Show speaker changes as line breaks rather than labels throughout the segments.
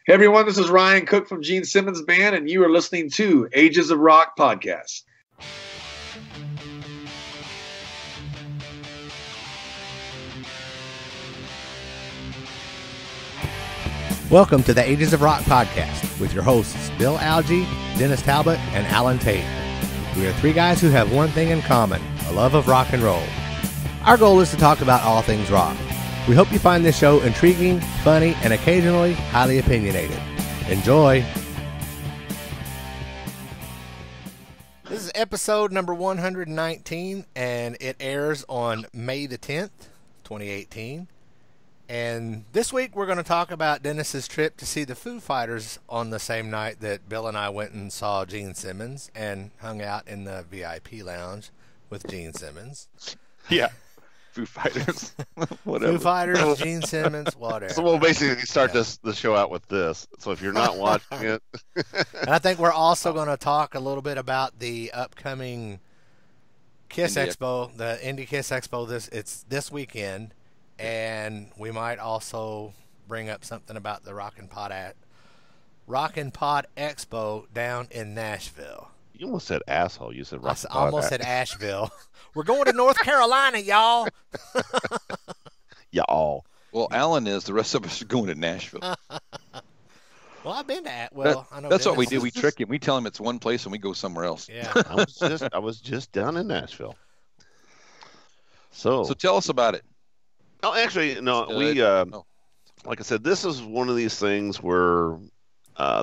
Hey everyone, this is Ryan Cook from Gene Simmons Band, and you are listening to Ages of Rock Podcast.
Welcome to the Ages of Rock Podcast with your hosts Bill Algie, Dennis Talbot, and Alan Tate. We are three guys who have one thing in common, a love of rock and roll. Our goal is to talk about all things rock. We hope you find this show intriguing, funny, and occasionally highly opinionated. Enjoy! This is episode number 119, and it airs on May the 10th, 2018. And this week we're going to talk about Dennis's trip to see the Foo Fighters on the same night that Bill and I went and saw Gene Simmons and hung out in the VIP lounge with Gene Simmons.
Yeah. Foo Fighters. Whatever.
Foo Fighters, Gene Simmons, whatever.
So we'll basically start the show out with this. So if you're not watching it.
And I think we're also going to talk a little bit about the upcoming Kiss Expo, the Indie Kiss Expo. It's this weekend. And we might also bring up something about the Rockin' Pod Expo down in Nashville.
You almost said asshole. You said
Rockin' Pod. I almost said Asheville. We're going to North Carolina, y'all.
Y'all.
Well, Alan is. The rest of us are going to Nashville.
Well, I've been to I know
that's what we do. We trick him. We tell him it's one place and we go somewhere else.
Yeah.
I was just down in Nashville. So
tell us about it.
Oh, actually, no. Like I said, this is one of these things where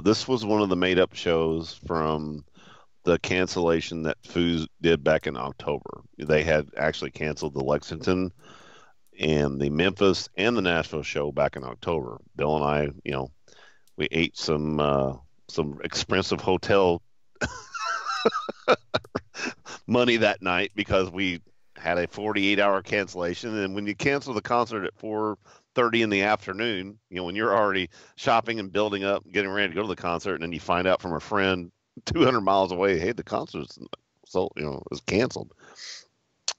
this was one of the made-up shows from the cancellation that Foo did back in October. They had actually canceled the Lexington and the Memphis and the Nashville show back in October. Bill and I, we ate some expensive hotel money that night because we had a 48-hour cancellation. And when you cancel the concert at 4:30 in the afternoon, when you're already shopping and building up, getting ready to go to the concert, and then you find out from a friend 200 miles away, hey, the concert's is canceled.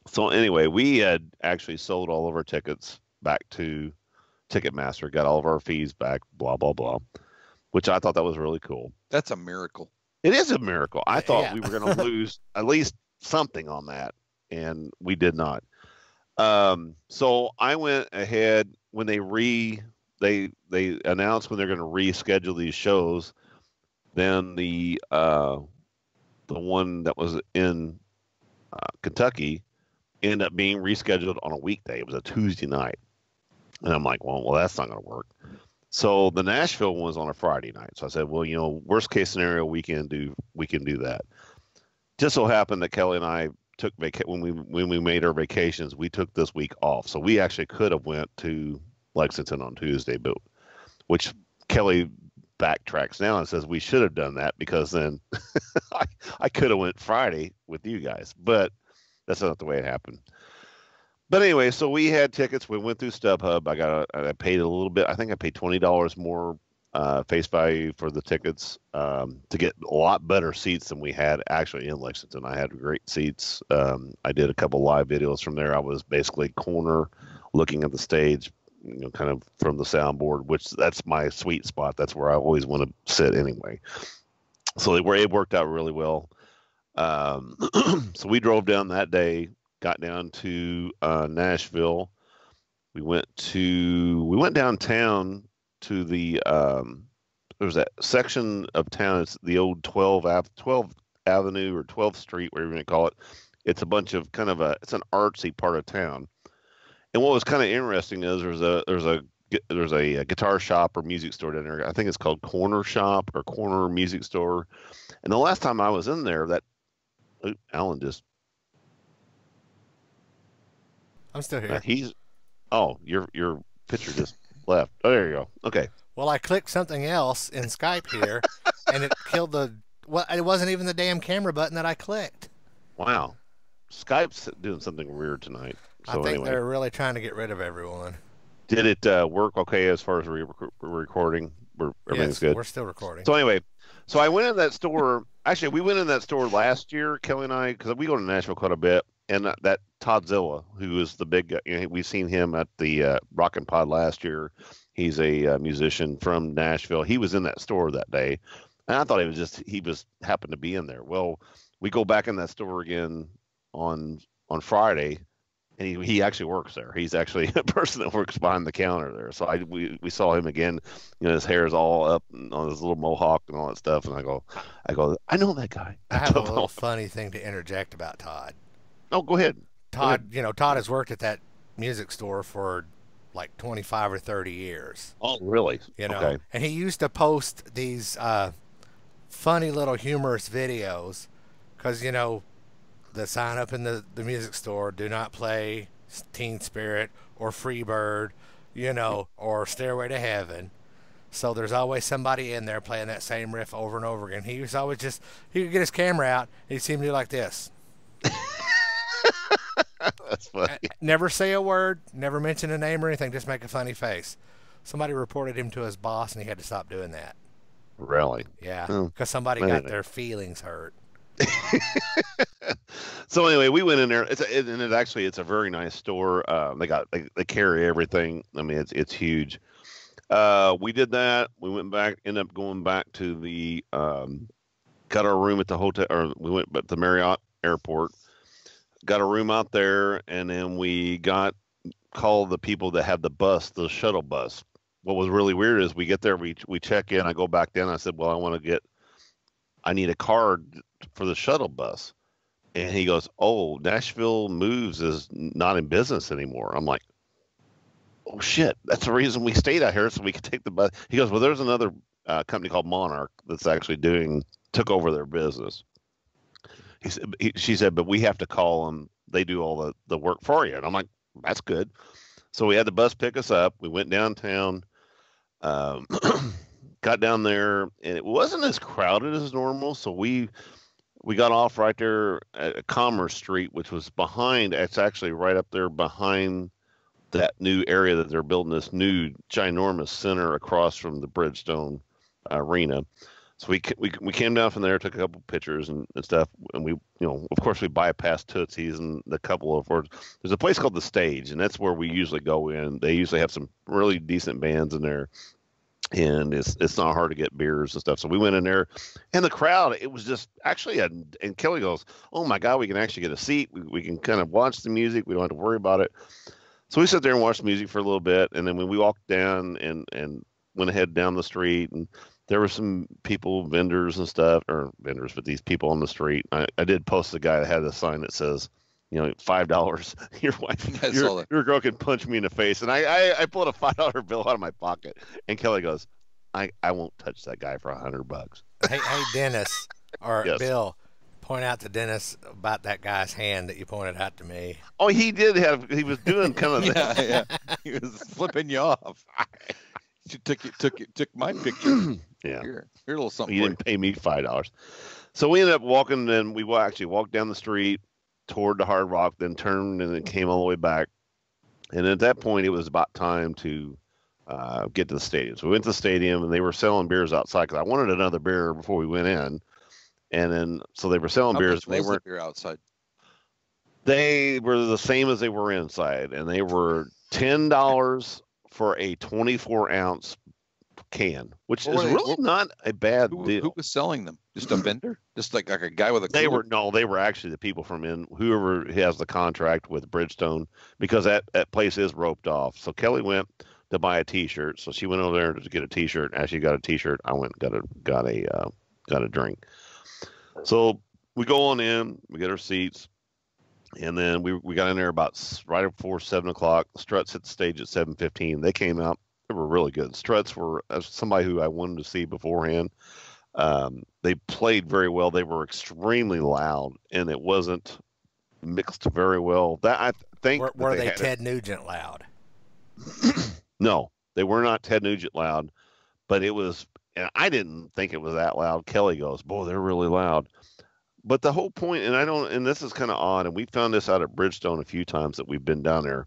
So anyway, we had actually sold all of our tickets back to Ticketmaster, got all of our fees back, blah, blah, blah, which I thought that was really cool.
That's a miracle.
It is a miracle. I thought we were going to lose at least something on that, and we did not. So I went ahead when they announced when they're going to reschedule these shows. Then the one that was in Kentucky ended up being rescheduled on a weekday. It was a Tuesday night, and I'm like, well, that's not going to work. So the Nashville one was on a Friday night. So I said, well, worst case scenario, we can do that. Just so happened that Kelly and I took when we made our vacations, we took this week off. So we actually could have went to Lexington on Tuesday, but which Kelly backtracks now and says we should have done that because then I could have went Friday with you guys, but that's not the way it happened. But anyway, so we had tickets. We went through StubHub. I paid a little bit. I think I paid $20 more face value for the tickets to get a lot better seats than we had actually in Lexington. I had great seats. I did a couple live videos from there. I was basically corner looking at the stage, kind of from the soundboard, which that's my sweet spot. That's where I always want to sit anyway. So it worked out really well. So we drove down that day, got down to Nashville. We went downtown to the there was that section of town. It's the old 12th Avenue or 12th Street, whatever you want to call it. It's a bunch of it's an artsy part of town. And what was kind of interesting is there's a guitar shop or music store down there. I think it's called Corner Shop or Corner Music Store. And the last time I was in there, Alan just.
I'm still here.
Your picture just left. Oh, there you go. Okay.
Well, I clicked something else in Skype here, and it killed it wasn't even the damn camera button that I clicked.
Wow. Skype's doing something weird tonight. So
I think they're really trying to get rid of everyone.
Did it work okay as far as recording? Everything's good?
We're still recording.
So anyway, I went in that store. Actually, we went in that store last year, Kelly and I, because we go to Nashville quite a bit. And that Todd Zilla, who is the big guy, we've seen him at the Rockin' Pod last year. He's a musician from Nashville. He was in that store that day, and I thought he was happened to be in there. Well, we go back in that store again on Friday, and he actually works there. He's actually a person that works behind the counter there. So we saw him again. His hair is all up on his little mohawk and all that stuff. And I go, I know that guy.
I have a little funny thing to interject about Todd.
Oh, go ahead.
Todd, Todd has worked at that music store for like 25 or 30 years.
Oh, really?
Okay. And he used to post these funny little humorous videos because, the sign up in the music store, do not play Teen Spirit or Freebird, or Stairway to Heaven. So there's always somebody in there playing that same riff over and over again. He was always he could get his camera out, and he'd seem to do like this.
That's funny.
Never say a word, never mention a name or anything, just make a funny face. Somebody reported him to his boss, and he had to stop doing that.
Really?
Yeah, because somebody got their feelings hurt.
So anyway, we went in there. It's a very nice store. They carry everything. I mean, it's huge. We did that. We went back. Ended up going back to the got our room at the hotel, or we went to the Marriott Airport. Got a room out there, and then we called the people that had the shuttle bus. What was really weird is we get there, we check in. I go back down. I said, well, I need a card for the shuttle bus. And he goes, oh, Nashville Moves is not in business anymore. I'm like, oh, shit. That's the reason we stayed out here, so we could take the bus. He goes, well, there's another company called Monarch that's actually took over their business. She said, but we have to call them. They do all the work for you. And I'm like, that's good. So we had the bus pick us up. We went downtown, got down there, and it wasn't as crowded as normal. So we got off right there at Commerce Street, which was it's actually right up there behind that new area that they're building, this new ginormous center across from the Bridgestone Arena. So we came down from there, took a couple pictures and stuff, and we, of course, we bypassed Tootsie's and the couple of words. There's a place called The Stage, and that's where we usually go in. They usually have some really decent bands in there, and it's not hard to get beers and stuff. So we went in there, and the crowd, it was just actually, and Kelly goes, oh my God, we can actually get a seat. We can kind of watch the music. We don't have to worry about it. So we sat there and watched music for a little bit, and then when we walked down and went ahead down the street, and there were some people, vendors and stuff, but these people on the street. I did post a guy that had a sign that says, $5. Your wife, your girl can punch me in the face. And I pulled a $5 bill out of my pocket. And Kelly goes, I won't touch that guy for $100.
Hey, Dennis, or
yes.
Bill, point out to Dennis about that guy's hand that you pointed out to me.
Oh, he was doing kind of that.
Yeah. He was flipping you off. You took my picture.
Yeah.
Here, a little something.
He didn't pay me $5. So we ended up walking, and we actually walked down the street toward the Hard Rock, then turned and then came all the way back. And at that point, it was about time to get to the stadium. So we went to the stadium, and they were selling beers outside because I wanted another beer before we went in. And then, so they were selling beers.
They weren't beer outside.
They were the same as they were inside, and they were $10 for a 24-ounce can, which is really not a bad deal.
Who was selling them? Just a vendor? Just like a guy with a cooler?
They were actually the people from whoever has the contract with Bridgestone, because that place is roped off. So Kelly went to buy a T-shirt, so she went over there to get a T-shirt. As she got a T-shirt, I went and got a drink. So we go on in, we get our seats, and then we got in there about right before 7 o'clock. The Struts hit the stage at 7:15. They came out. They were really good. Struts were somebody who I wanted to see beforehand. They played very well. They were extremely loud, and it wasn't mixed very well. That I think
were they Ted Nugent loud?
No, they were not Ted Nugent loud, but it was. And I didn't think it was that loud. Kelly goes, "Boy, they're really loud." But the whole point, and this is kind of odd, and we found this out at Bridgestone a few times that we've been down there.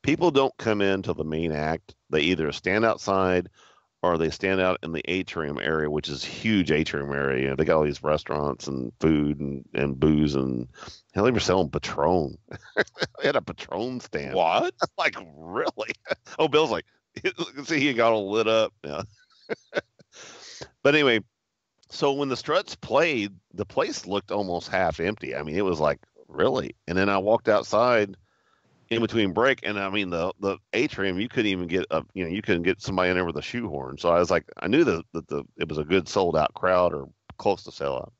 People don't come in to the main act. They either stand outside or they stand out in the atrium area, which is a huge atrium area. They got all these restaurants and food and booze, and hell, they were selling Patron. They had a Patron stand.
What?
Like, really? Oh, Bill's like, See, he got all lit up. Yeah. But anyway, so when the Struts played, the place looked almost half empty. I mean, it was like, really? And then I walked outside in between break, and I mean, the atrium, you couldn't even get up, you couldn't get somebody in there with a shoehorn. So I was like, I knew that it was a good sold out crowd or close to sell out.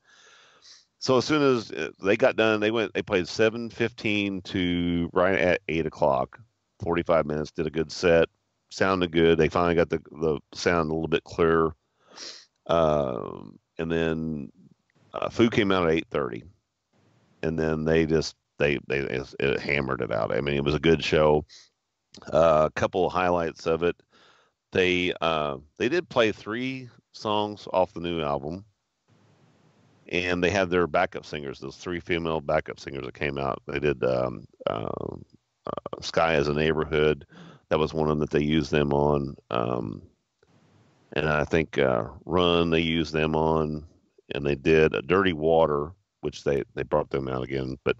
So as soon as they got done, they played 7:15 to right at 8 o'clock, 45 minutes, did a good set, sounded good. They finally got the sound a little bit clearer. And then Foo came out at 8:30, and then they hammered it out. I mean, it was a good show. A couple of highlights of it. They did play 3 songs off the new album, and they had their backup singers. Those 3 female backup singers that came out. They did "Sky as a Neighborhood." That was one of them that they used them on. And I think "Run" they used them on, and they did "Dirty Water," which they brought them out again. But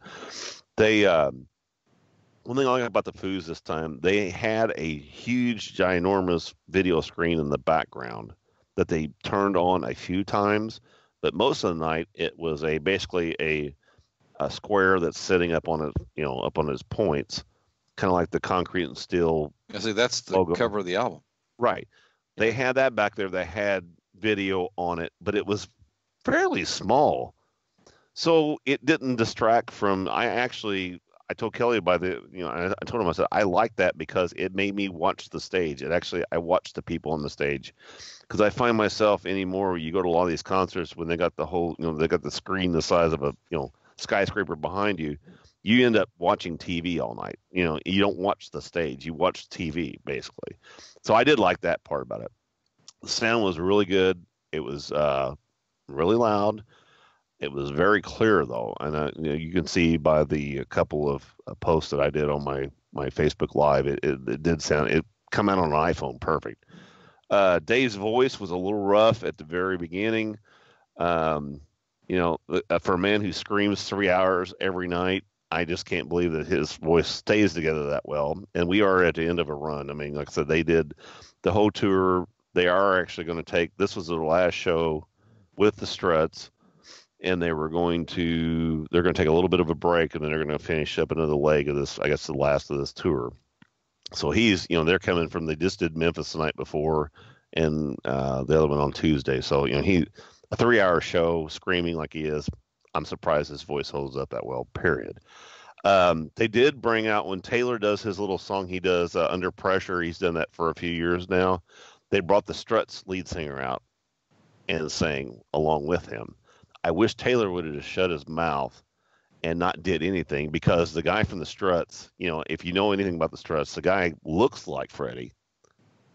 they one thing I like about the Foos this time, they had a huge, ginormous video screen in the background that they turned on a few times, but most of the night it was basically a square that's sitting up on its points, kind of like the Concrete and Steel.
I say that's the
logo.
cover of the album.
Right. They had that back there. They had video on it, but it was fairly small. So it didn't distract from, I told Kelly I told him, I said, I like that because it made me watch the stage. I watched the people on the stage, because I find myself anymore, you go to a lot of these concerts when they got they got the screen the size of a, skyscraper behind you, you end up watching TV all night. You don't watch the stage, you watch TV basically. So I did like that part about it. The sound was really good. It was really loud. It was very clear though, and you can see by the couple of posts that I did on my Facebook Live, it did sound, it come out on an iPhone perfect. Dave's voice was a little rough at the very beginning. For a man who screams 3 hours every night, I just can't believe that his voice stays together that well. And we are at the end of a run. I mean, like I said, they did the whole tour. They are actually going to this was their last show with the Struts, and they're going to take a little bit of a break, and then they're going to finish up another leg of this, I guess the last of this tour. So they're coming from, they just did Memphis the night before, and the other one on Tuesday. So, a 3-hour show screaming like he is. I'm surprised his voice holds up that well, period. They did bring out, when Taylor does his little song he does, Under Pressure, he's done that for a few years now. They brought the Struts lead singer out and sang along with him. I wish Taylor would have just shut his mouth and not did anything, because the guy from the Struts, if you know anything about the Struts, the guy looks like Freddie.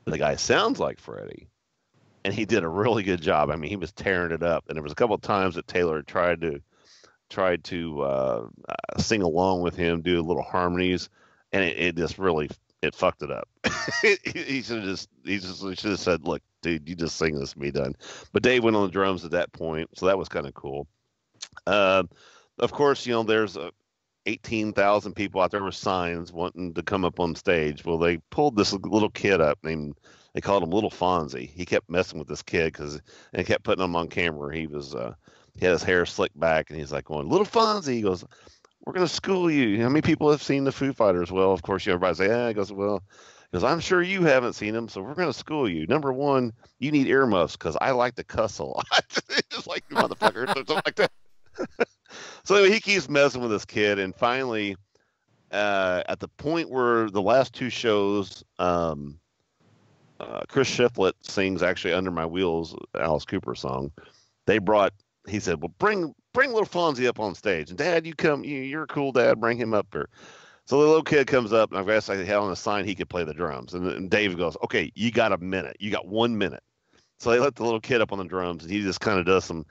The guy sounds like Freddie. And he did a really good job. I mean, he was tearing it up. And there was a couple of times that Taylor tried to sing along with him, do little harmonies, and it just really, it fucked it up. He should have said, "Look, dude, you just sing this and be done." But Dave went on the drums at that point, so that was kind of cool. Of course, there's 18,000 people out there with signs wanting to come up on stage. Well, they pulled this little kid up named, they called him Little Fonzie. He kept messing with this kid and kept putting him on camera. He had his hair slicked back, and he's like going, "Little Fonzie." He goes, "We're going to school you. How many people have seen the Foo Fighters?" Well, of course, everybody say, "Yeah." He goes, "Well," because I'm sure you haven't seen them, so we're going to school you. Number one, you need earmuffs, because I like to cuss a lot. Just like the motherfucker, or something like that. So anyway, he keeps messing with this kid, and finally, at the point where the last 2 shows, Chris Shiflett sings actually "Under My Wheels," Alice Cooper song. He said, "Well, bring little Fonzie up on stage, and Dad, you're a cool dad, bring him up here." So the little kid comes up, and I guess I had on a sign he could play the drums, and Dave goes, "Okay, you got a minute. You got 1 minute." So they let the little kid up on the drums, and he just kind of does some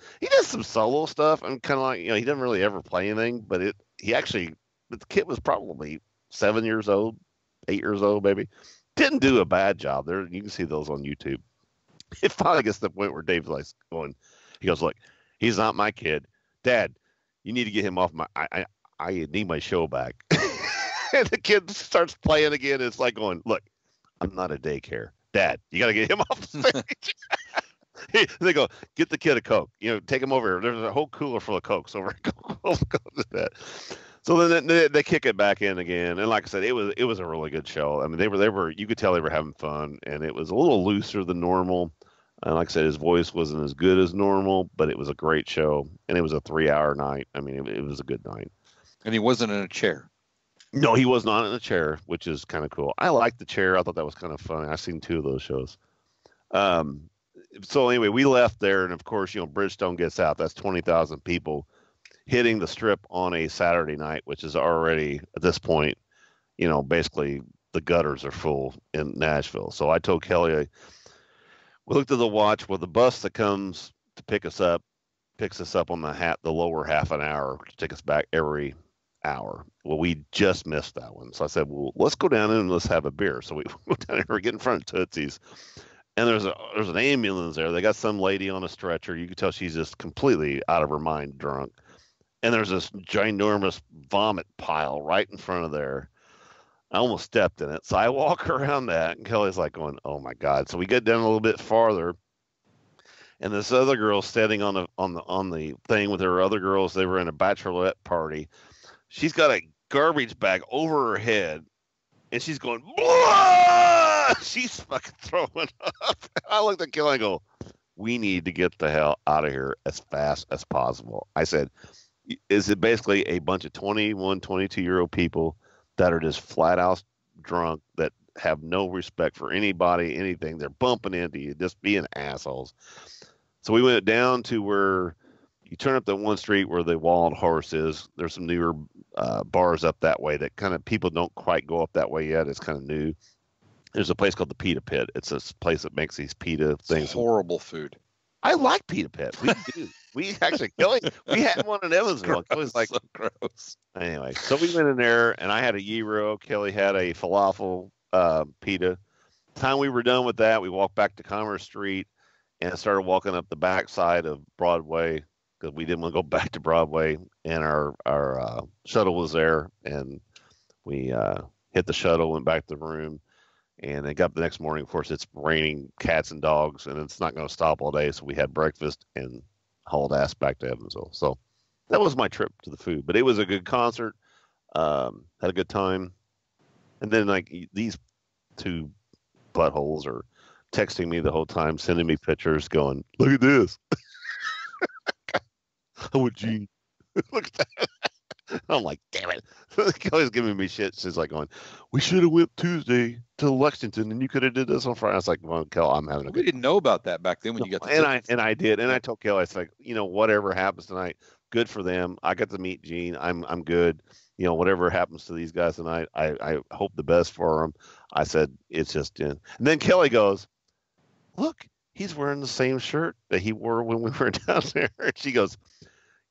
solo stuff, and kind of like, he doesn't really ever play anything, but the kid was probably 7 years old, 8 years old, maybe. Didn't do a bad job there. You can see those on YouTube. It finally gets to the point where Dave's like going, he goes, "Look, he's not my kid. Dad, you need to get him off I need my show back." And the kid starts playing again. It's like going, "Look, I'm not a daycare. Dad, you got to get him off the stage. They go, get the kid a Coke. Take him over here. There's a whole cooler full of Cokes over. Go to that. So then they kick it back in again, and like I said, it was a really good show. I mean, they were you could tell they were having fun, and it was a little looser than normal. And like I said, his voice wasn't as good as normal, but it was a great show, and it was a 3-hour night. I mean, it was a good night.
And he wasn't in a chair.
No, he was not in a chair, which is kind of cool. I liked the chair. I thought that was kind of funny. I've seen 2 of those shows. So anyway, we left there, and of course, Bridgestone gets out. That's 20,000 people hitting the strip on a Saturday night, which is already at this point, basically the gutters are full in Nashville. So I told Kelly, we looked at the watch. Well, the bus that comes to pick us up picks us up on the lower half an hour to take us back every hour. Well, we just missed that one. So I said, well, let's go down and let's have a beer. So we went down there, get in front of Tootsie's. And there's an ambulance there. They got some lady on a stretcher. You can tell she's just completely out of her mind drunk. And there's this ginormous vomit pile right in front of there. I almost stepped in it. So I walk around that, and Kelly's like going, oh, my God. So we get down a little bit farther, and this other girl standing on the thing with her other girls. They were in a bachelorette party. She's got a garbage bag over her head, and she's going, blah! She's fucking throwing up. I looked at Kelly and go, we need to get the hell out of here as fast as possible. I said, is it basically a bunch of 21, 22-year-old people that are just flat out drunk, that have no respect for anybody, anything? They're bumping into you, just being assholes. So we went down to where you turn up that one street where the Wild Horse is. There's some newer bars up that way that kind of people don't quite go up that way yet. It's kind of new. There's a place called the Pita Pit. It's a place that makes these pita things.
It's horrible food.
I like Pita Pit. We do. We actually, Kelly, we had one in Evansville. It was like
so gross.
Anyway, so we went in there, and I had a gyro. Kelly had a falafel pita. Time we were done with that, we walked back to Commerce Street and started walking up the back side of Broadway because we didn't want to go back to Broadway. And our shuttle was there, and we hit the shuttle, went back to the room. And I got up the next morning. Of course, it's raining cats and dogs, and it's not going to stop all day. So we had breakfast and hauled ass back to Evansville. So that was my trip to the food. But it was a good concert. Had a good time. And then, like, these 2 buttholes are texting me the whole time, sending me pictures, going, look at this. I went, Gene, look at that. I'm like, damn it. Kelly's giving me shit. She's like going, we should have went Tuesday to Lexington, and you could have did this on Friday. I was like, well, Kelly, I'm having a good
We didn't know about that back then when you got the tickets.
And I did. And I told Kelly, it's like, whatever happens tonight, good for them. I got to meet Gene. I'm good. Whatever happens to these guys tonight, I hope the best for them. I said, it's just in. And then Kelly goes, look, he's wearing the same shirt that he wore when we were down there. And she goes,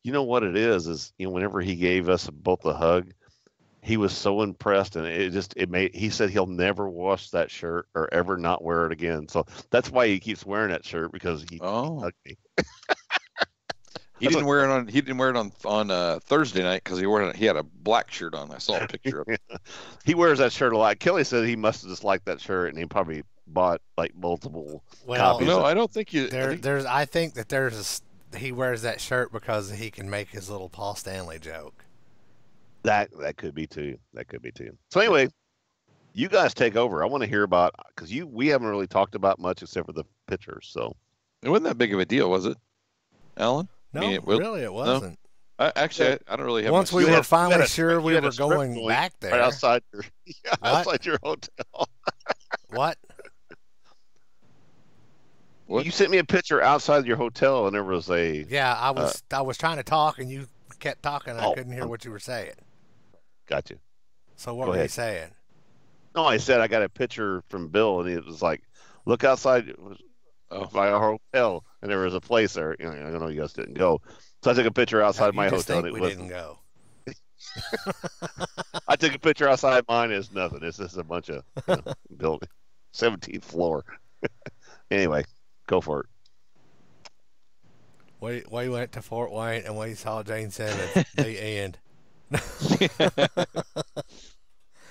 you know what it is, whenever he gave us both a hug, he was so impressed, and he said he'll never wash that shirt or ever not wear it again. So that's why he keeps wearing that shirt, because he hugged me.
He didn't wear it on Thursday night because he had a black shirt on. I saw a picture of it.
He wears that shirt a lot. Kelly said he must have just liked that shirt, and he probably bought like multiple copies.
No, I don't think you.
I think that he wears that shirt because he can make his little Paul Stanley joke.
That could be too. So anyway, you guys take over. I want to hear about, because we haven't really talked about much except for the pictures. So
it wasn't that big of a deal, was it, Alan?
No, it wasn't.
No? I don't really have.
Once we were finally sure we were going back there,
right outside your hotel.
What?
What? You sent me a picture outside your hotel, and there was a.
Yeah, I was trying to talk, and you kept talking, and I couldn't hear what you were saying.
Got you.
So what were you saying?
No, I said I got a picture from Bill, and it was like, look outside by our hotel, and there was a place there. I don't know, you guys didn't go, so I took a picture outside my hotel.
We didn't go.
I took a picture outside mine. It's nothing. It's just a bunch of building, 17th floor. Anyway. Go for
it. We went to Fort Wayne and we saw Gene Simmons. The end.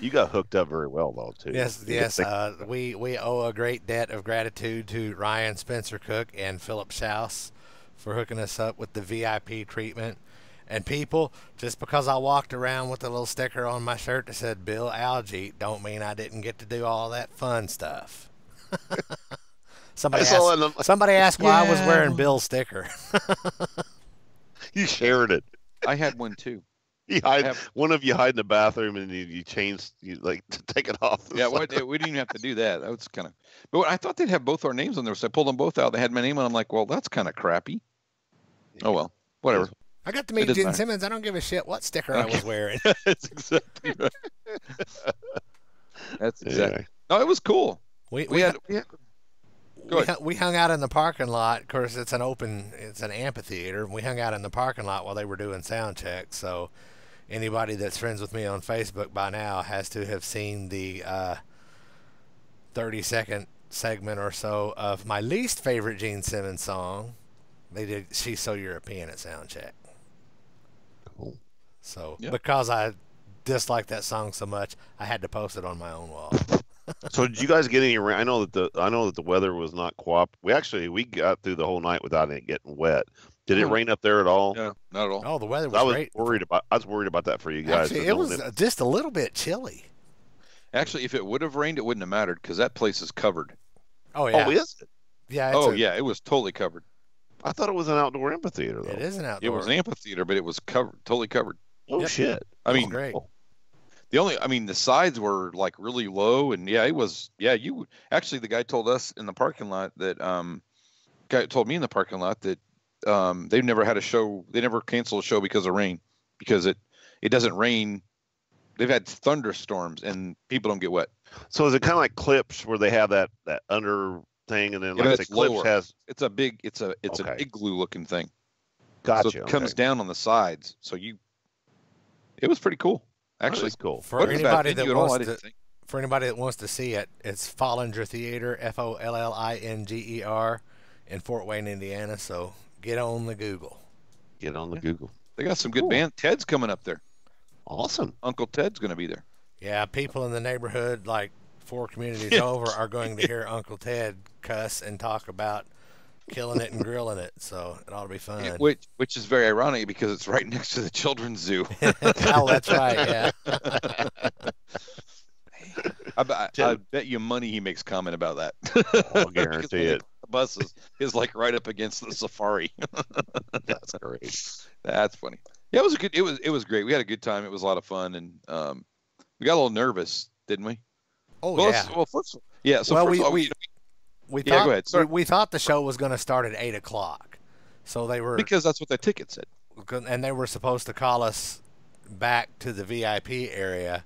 You got hooked up very well though too.
Yes, yes. We owe a great debt of gratitude to Ryan Spencer Cook and Philip Schaus for hooking us up with the VIP treatment. And people, just because I walked around with a little sticker on my shirt that said Bill Algie, don't mean I didn't get to do all that fun stuff. Somebody asked why I was wearing Bill's sticker.
You shared it.
I had one too.
One of you hide in the bathroom and you change, to take it off.
Yeah, we didn't even have to do that. That was kind of. But I thought they'd have both our names on there, so I pulled them both out. They had my name on. I'm like, well, that's kind of crappy. Oh well, whatever.
I got to meet Gene Simmons. I don't give a shit what sticker I was wearing.
That's exactly right. That's exactly. No, it was cool. We
hung out in the parking lot. Of course, it's an amphitheater. We hung out in the parking lot while they were doing sound check. So anybody that's friends with me on Facebook by now has to have seen the 30-second segment or so of my least favorite Gene Simmons song. They did She's So European at sound check.
Cool.
So because I disliked that song so much, I had to post it on my own wall.
So did you guys get any rain? I know that the weather was not we got through the whole night without it getting wet. Did it rain up there at all?
No, not at all.
Oh, the weather was great.
I was worried about that for you guys.
Actually, it was just a little bit chilly.
Actually, if it would have rained, it wouldn't have mattered because that place is covered.
Oh yeah.
Oh, is it?
Yeah.
It was totally covered.
I thought it was an outdoor amphitheater though.
It is an outdoor.
It was an amphitheater, but it was covered, totally covered.
Oh shit!
I mean,
great.
The sides were like really low, and it was. Yeah, actually, the guy told us in the parking lot that guy told me in the parking lot that they've never had a show. They never canceled a show because of rain, because it doesn't rain. They've had thunderstorms and people don't get wet.
So is it kind of like Clips where they have that under thing, and then Clips
lower.
has
it's an igloo looking thing.
Gotcha.
So it comes down on the sides. So it was pretty cool. Actually,
cool.
For anybody that wants to see it, it's Follinger Theater, Follinger, in Fort Wayne, Indiana. So get on the Google.
They got some good band. Ted's coming up there.
Awesome.
Uncle Ted's going to be there.
Yeah, people in the neighborhood, like 4 communities over, are going to hear Uncle Ted cuss and talk about killing it and grilling it. So it ought to be fun.
Which is very ironic because it's right next to the children's zoo.
Oh, that's right. Yeah.
I bet you money he makes comment about that.
I'll guarantee it.
The bus is like right up against the safari.
That's great.
That's funny. Yeah, it was great. We had a good time. It was a lot of fun, and we got a little nervous, didn't we?
Oh, yeah.
First of all,
we thought the show was going to start at 8:00, so they were,
because that's what the ticket said,
and they were supposed to call us back to the VIP area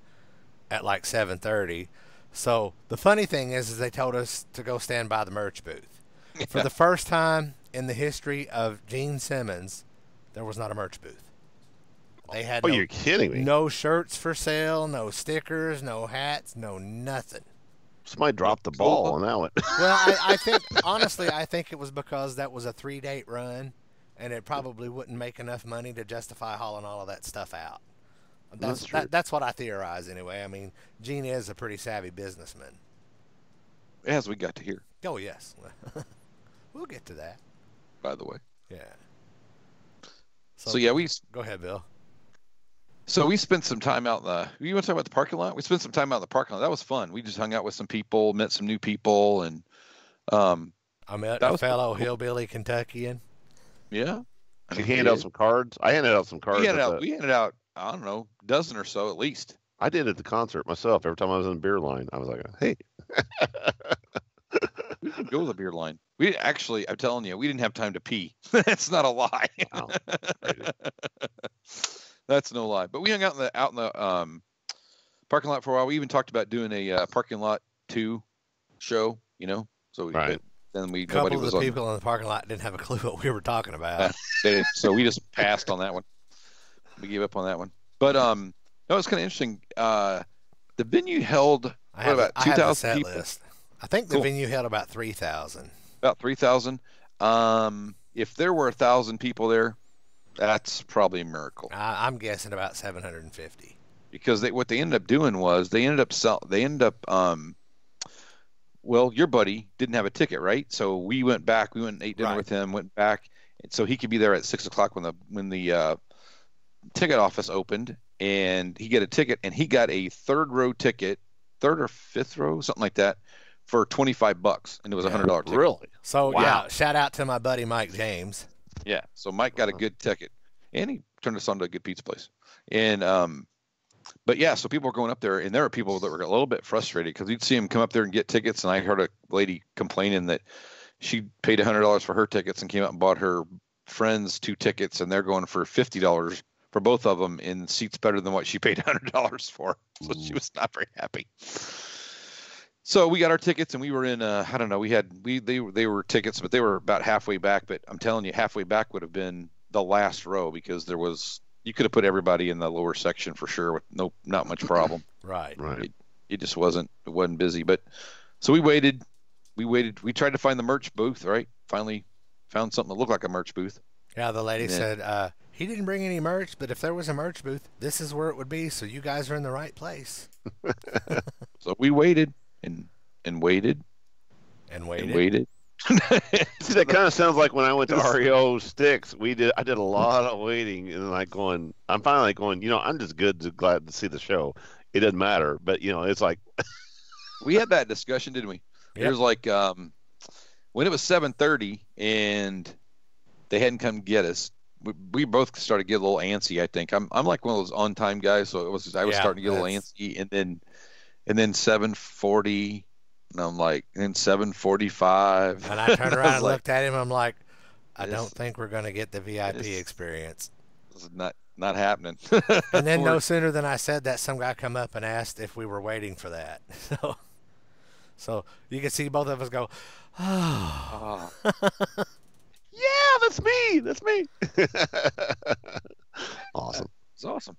at like 7:30. So the funny thing is they told us to go stand by the merch booth. Yeah. For the first time in the history of Gene Simmons, there was not a merch booth. They had
you're kidding me.
No shirts for sale, no stickers, no hats, no nothing.
Somebody dropped the ball on that one.
Well, I think, honestly, it was because that was a 3-date run, and it probably wouldn't make enough money to justify hauling all of that stuff out. That's what I theorize anyway. I mean, Gene is a pretty savvy businessman.
As we got to hear.
Oh, yes. We'll get to that.
By the way.
Yeah.
So yeah,
go ahead, Bill.
So we spent some time out in the. You want to talk about the parking lot? We spent some time out in the parking lot. That was fun. We just hung out with some people, met some new people, and
I met a fellow hillbilly Kentuckian.
Yeah.
Did you hand out some cards? I handed out some cards.
We handed out, I don't know, a dozen or so at least.
I did at the concert myself. Every time I was in the beer line, I was like, "Hey."
We could go to the beer line. We actually, I'm telling you, we didn't have time to pee. That's not a lie.
Oh,
that's no lie. But we hung out in the parking lot for a while. We even talked about doing a parking lot 2 show. So
right.
Then
a couple of the people in the parking lot didn't have a clue what we were talking about.
So we just passed on that one. We gave up on that one. But no, it's kind of interesting. The venue held about 2,000 people.
List. I think the venue held about 3,000.
About 3,000. If there were 1,000 people there, that's probably a miracle.
I'm guessing about 750.
because what they ended up doing was they ended up well, your buddy didn't have a ticket, right? So we went back. We went and ate dinner
Right.
with him. Went back, and so he could be there at 6 o'clock when the ticket office opened, and he get a ticket, and he got a third row ticket, third or fifth row, something like that, for $25, and it was $100 ticket.
Really?
So
Wow.
yeah, shout out to my buddy Mike James.
Yeah. So Mike got a good ticket, and he turned us on to a good pizza place. And but yeah, so people were going up there, and there were people that were a little bit frustrated because you'd see them come up there and get tickets, and I heard a lady complaining that she paid $100 for her tickets and came out and bought her friends 2 tickets, and they're going for $50 for both of them in seats better than what she paid $100 for. So she was not very happy. So we got our tickets, and we were in I don't know, they were tickets, but they were about halfway back. But I'm telling you, halfway back would have been the last row because you could have put everybody in the lower section for sure with not much problem.
Right.
It just wasn't busy. But so we waited. We tried to find the merch booth, right? Finally found something that looked like a merch booth.
Yeah, the lady said, he didn't bring any merch, but if there was a merch booth, this is where it would be, so you guys are in the right place.
So we waited and waited.
And waited.
And waited.
See, that kind of sounds like when I went to REO Sticks. I did a lot of waiting, and I'm finally going, I'm just glad to see the show. It doesn't matter, but it's like
we had that discussion, didn't we?
Yep.
It was like when it was 7:30 and they hadn't come get us. We both started to get a little antsy. I think I'm like one of those on time guys, so I was starting to get a little antsy, and then 7:40, and I'm like, and 7:45.
And I turned around and
like,
looked at him. I'm like, I don't think we're going to get the VIP experience.
This is not happening.
And then no sooner than I said that, some guy come up and asked if we were waiting for that. So you can see both of us go, oh.
yeah, that's me. Awesome.
It's awesome.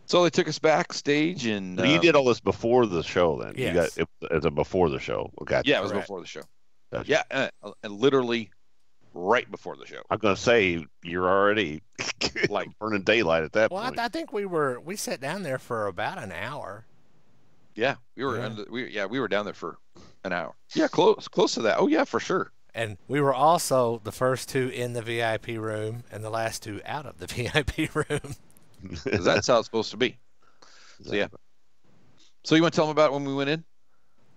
So they took us backstage, and
you did all this before the show, then?
Yes.
You got it as a before the show. Okay.
Yeah, it was
Correct.
before the show.
Gotcha.
Yeah, and literally right before the show.
I'm gonna say you're already like burning daylight at that
Well,
point.
I think we sat down there for about an hour.
Yeah, we were
Yeah.
we were down there for an hour. Yeah, close to that. Oh yeah, for sure.
And we were also the first 2 in the VIP room and the last 2 out of the VIP room.
'Cause that's how it's supposed to be. So yeah. So you want to tell them about when we went in?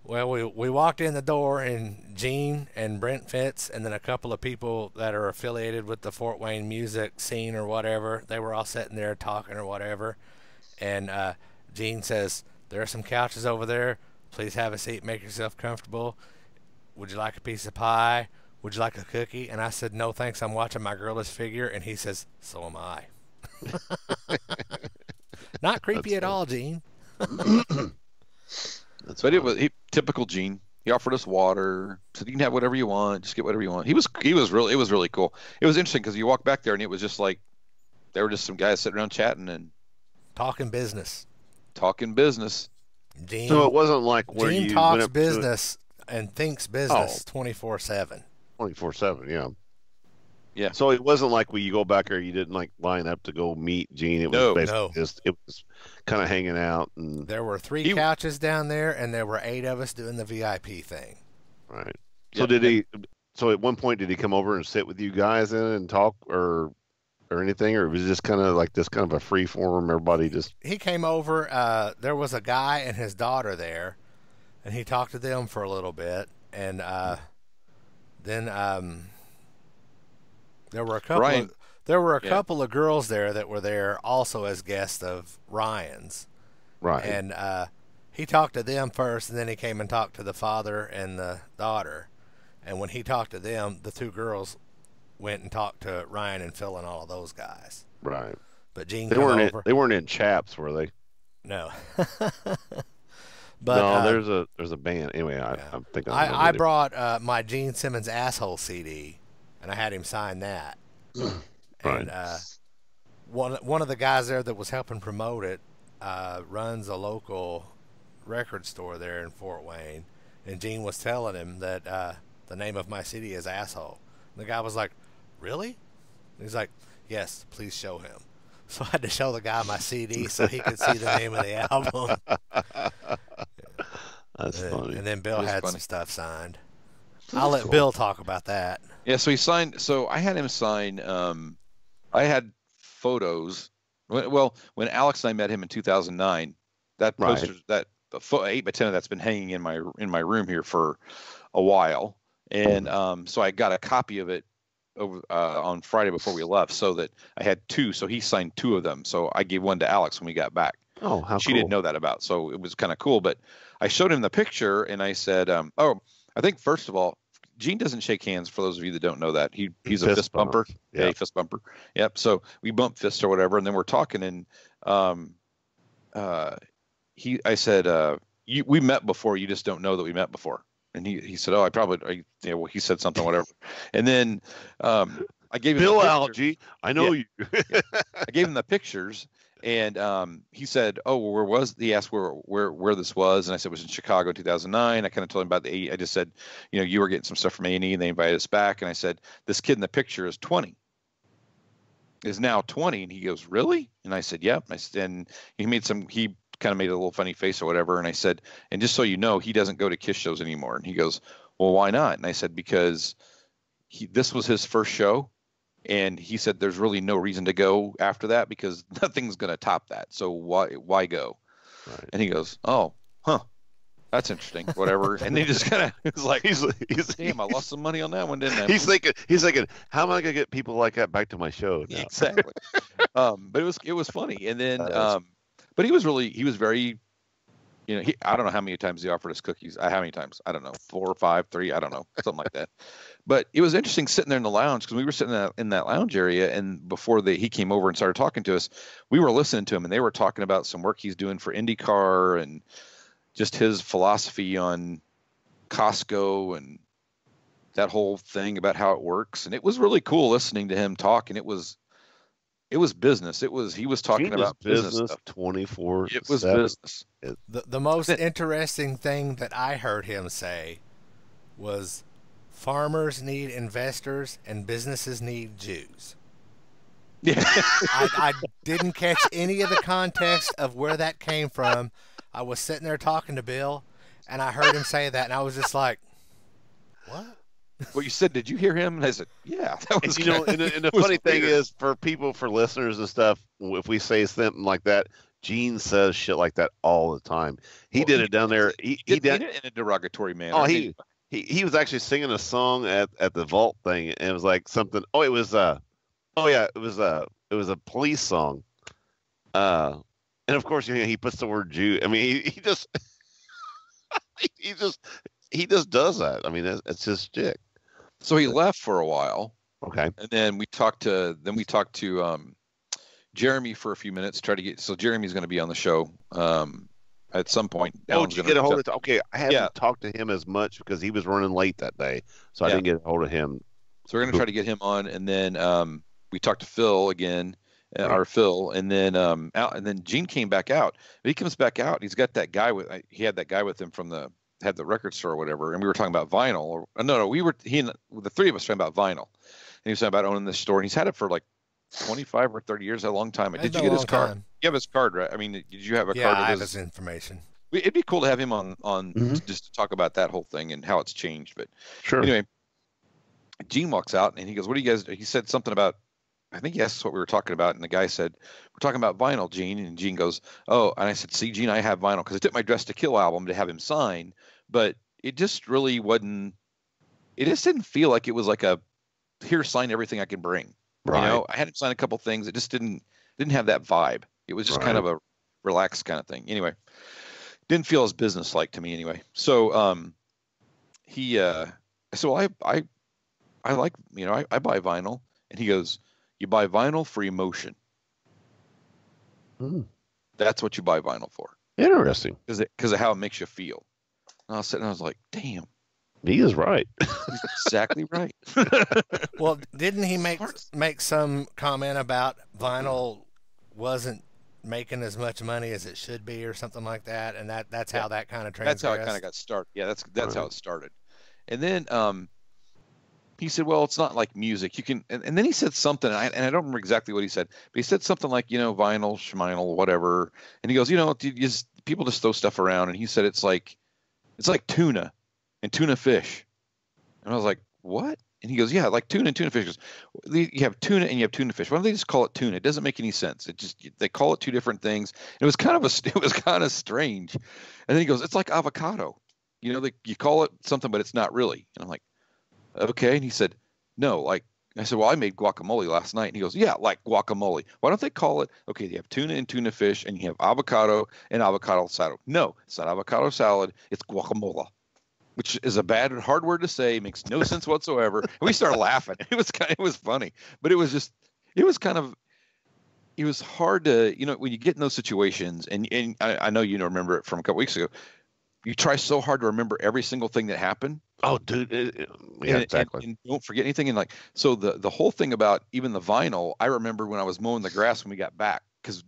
Well, we walked in the door, and Gene and Brent Fitz, and then a couple of people that are affiliated with the Fort Wayne music scene or whatever, they were all sitting there talking or whatever. And Gene says, there are some couches over there. Please have a seat. Make yourself comfortable. Would you like a piece of pie? Would you like a cookie? And I said, no, thanks. I'm watching my girlish figure. And he says, so am I. Not creepy at all, Gene.
But it was typical Gene. He offered us water. Said you can have whatever you want. Just get whatever you want. It was really cool. It was interesting because you walk back there and it was just like there were just some guys sitting around chatting and
talking business. Gene,
so it wasn't like where
Gene
you
talks
went up
business and thinks business 24/7.
24/7. Yeah.
Yeah.
So it wasn't like when you go back there, you didn't like line up to go meet Gene. It was
No.
basically just it was kind of hanging out and
There were 3 couches down there, and there were 8 of us doing the VIP thing.
right. So
Yep.
did he? So at one point, did he come over and sit with you guys and talk or anything, or was it just kind of like this kind of a free form? Everybody just
He came over. There was a guy and his daughter there, and he talked to them for a little bit, and then there were a couple.
Ryan.
There were a
Yeah.
couple of girls there that were there also as guests of Ryan's,
right.
and he talked to them first, and then he came and talked to the father and the daughter. And when he talked to them, the 2 girls went and talked to Ryan and Phil and all of those guys.
Right.
But Gene
They
came
weren't.
over.
They weren't in chaps, were they?
No.
But
But
there's a band. Anyway, I'm thinking.
I brought my Gene Simmons asshole CD, and I had him sign that.
Right.
And one of the guys there that was helping promote it runs a local record store there in Fort Wayne, and Gene was telling him that the name of my CD is Asshole. And the guy was like, "Really?" And he's like, "Yes, please show him." So I had to show the guy my CD so he could see the name of the album.
That's funny.
And then Bill
It is
had
funny.
some stuff signed. I'll let Bill talk about that.
Yeah, so he signed. So I had him sign. I had photos. When Alex and I met him in 2009, that poster, that 8x10 of that's been hanging in my room here for a while, and so I got a copy of it over on Friday before we left, so that I had two. So he signed two of them. So I gave one to Alex when we got back.
Oh, how
She
cool.
didn't know that about, so it was kind of cool. But I showed him the picture, and I said, "Oh, I think first of all, Gene doesn't shake hands. For those of you that don't know that, he's a fist bumper.
Yeah,
fist bumper. Yep. So we bump fists or whatever, and then we're talking, and I said, we met before. You just don't know that we met before." And he said, "Oh, I probably, he said something, whatever." And then I gave him
Bill
the
Algie, I know you.
I gave him the pictures, and he said, "Oh, well, where was?" He asked where this was, and I said it was in Chicago in 2009. I kind of told him about I just said, you were getting some stuff from A&E, and they invited us back. And I said, "This kid in the picture is 20, is now 20." And he goes, "Really?" And I said, "Yep." And he kind of made a little funny face or whatever. And I said, "And just so you know, he doesn't go to Kiss shows anymore." And he goes, "Well, why not?" And I said, "Because this was his first show. And he said, there's really no reason to go after that because nothing's going to top that. So why go?"
Right.
And he goes, "Oh, that's interesting. Whatever." And he just kind of was like,
he's
"Damn, I lost some money on that one, didn't I?"
He's thinking, how am I going to get people like that back to my show now?
Exactly. But it was funny. And then, but he was very, I don't know how many times he offered us cookies. How many times? I don't know. 4 or 5, 3. I don't know. Something like that. But it was interesting sitting there in the lounge because we were sitting in that lounge area, and before he came over and started talking to us, we were listening to him, and they were talking about some work he's doing for IndyCar and just his philosophy on Costco and that whole thing about how it works. And it was really cool listening to him talk, and it was business. He was talking about business stuff.
24.
It was business.
The most interesting thing that I heard him say was, farmers need investors and businesses need Jews.
Yeah.
I didn't catch any of the context of where that came from. I was sitting there talking to Bill, and I heard him say that, and I was just like, what?
Well, you said, "Did you hear him?" And I said, "Yeah." That was,
and the funny thing is, for listeners and stuff, if we say something like that, Gene says shit like that all the time. He did it down there. He did it
in a derogatory manner.
Oh, he was actually singing a song at the vault thing, and it was like something. Oh, it was it was a police song. And of course, he puts the word Jew. I mean, he just he just does that. I mean, that's his shtick.
So he left for a while.
Okay.
And then we talked to Jeremy for a few minutes. So Jeremy's going to be on the show at some point.
Oh, did you get a hold of? Okay, I haven't talked to him as much because he was running late that day, so I didn't get a hold of him.
So we're going to try to get him on, and then we talked to Phil again, our Phil, and then Gene came back out. But he comes back out. He's got that guy he had that guy with him from the record store or whatever, and we were talking about vinyl. The three of us talking about vinyl, and he was talking about owning this store, and he's had it for like 25 or 30 years, a long time. Did you get his card? You have his card, right? I mean, did you have a card?
Yeah, I have his information.
It'd be cool to have him on just to talk about that whole thing and how it's changed. But
sure.
Anyway, Gene walks out and he goes, "What do you guys do?" He said something about, I think he asked us what we were talking about, and the guy said, "We're talking about vinyl, Gene." And Gene goes, "Oh," and I said, "See, Gene, I have vinyl," because I took my Dress to Kill album to have him sign, but it just really wasn't. It just didn't feel like it was like a, here, sign everything I can bring.
Right.
I had him sign a couple things. It just didn't have that vibe. It was just kind of a relaxed kind of thing. Anyway, didn't feel as business-like to me anyway. So I said, "Well, I like, I buy vinyl." And he goes, "You buy vinyl for emotion. That's what you buy vinyl for."
Interesting.
Because of how it makes you feel. And I was sitting there, I was like, damn.
He is right.
He's exactly right.
Well, didn't he make some comment about vinyl wasn't making as much money as it should be or something like that? And that's how that kind of transgressed?
That's how it kind of got started. Yeah, that's how it started. And then he said, well, it's not like music. You can, and then he said something, and I don't remember exactly what he said, but he said something like, vinyl, schminal, whatever. And he goes, people just throw stuff around. And he said, it's like tuna and tuna fish. And I was like, what? And he goes, yeah, like tuna and tuna fish. He goes, you have tuna and you have tuna fish. Why don't they just call it tuna? It doesn't make any sense. They call it two different things. It was kind of strange. And then he goes, it's like avocado. You call it something, but it's not really. And I'm like, okay. And he said, no, like, I said, well, I made guacamole last night. And he goes, yeah, like guacamole. Why don't they call it, okay, you have tuna and tuna fish, and you have avocado and avocado salad. No, it's not avocado salad. It's guacamole, which is a hard word to say, makes no sense whatsoever. And we started laughing. It was funny, but it was hard to, when you get in those situations, and I know remember it from a couple weeks ago, you try so hard to remember every single thing that happened.
Oh, dude. Yeah, exactly.
And don't forget anything. And so the whole thing about even the vinyl, I remember when I was mowing the grass when we got back, because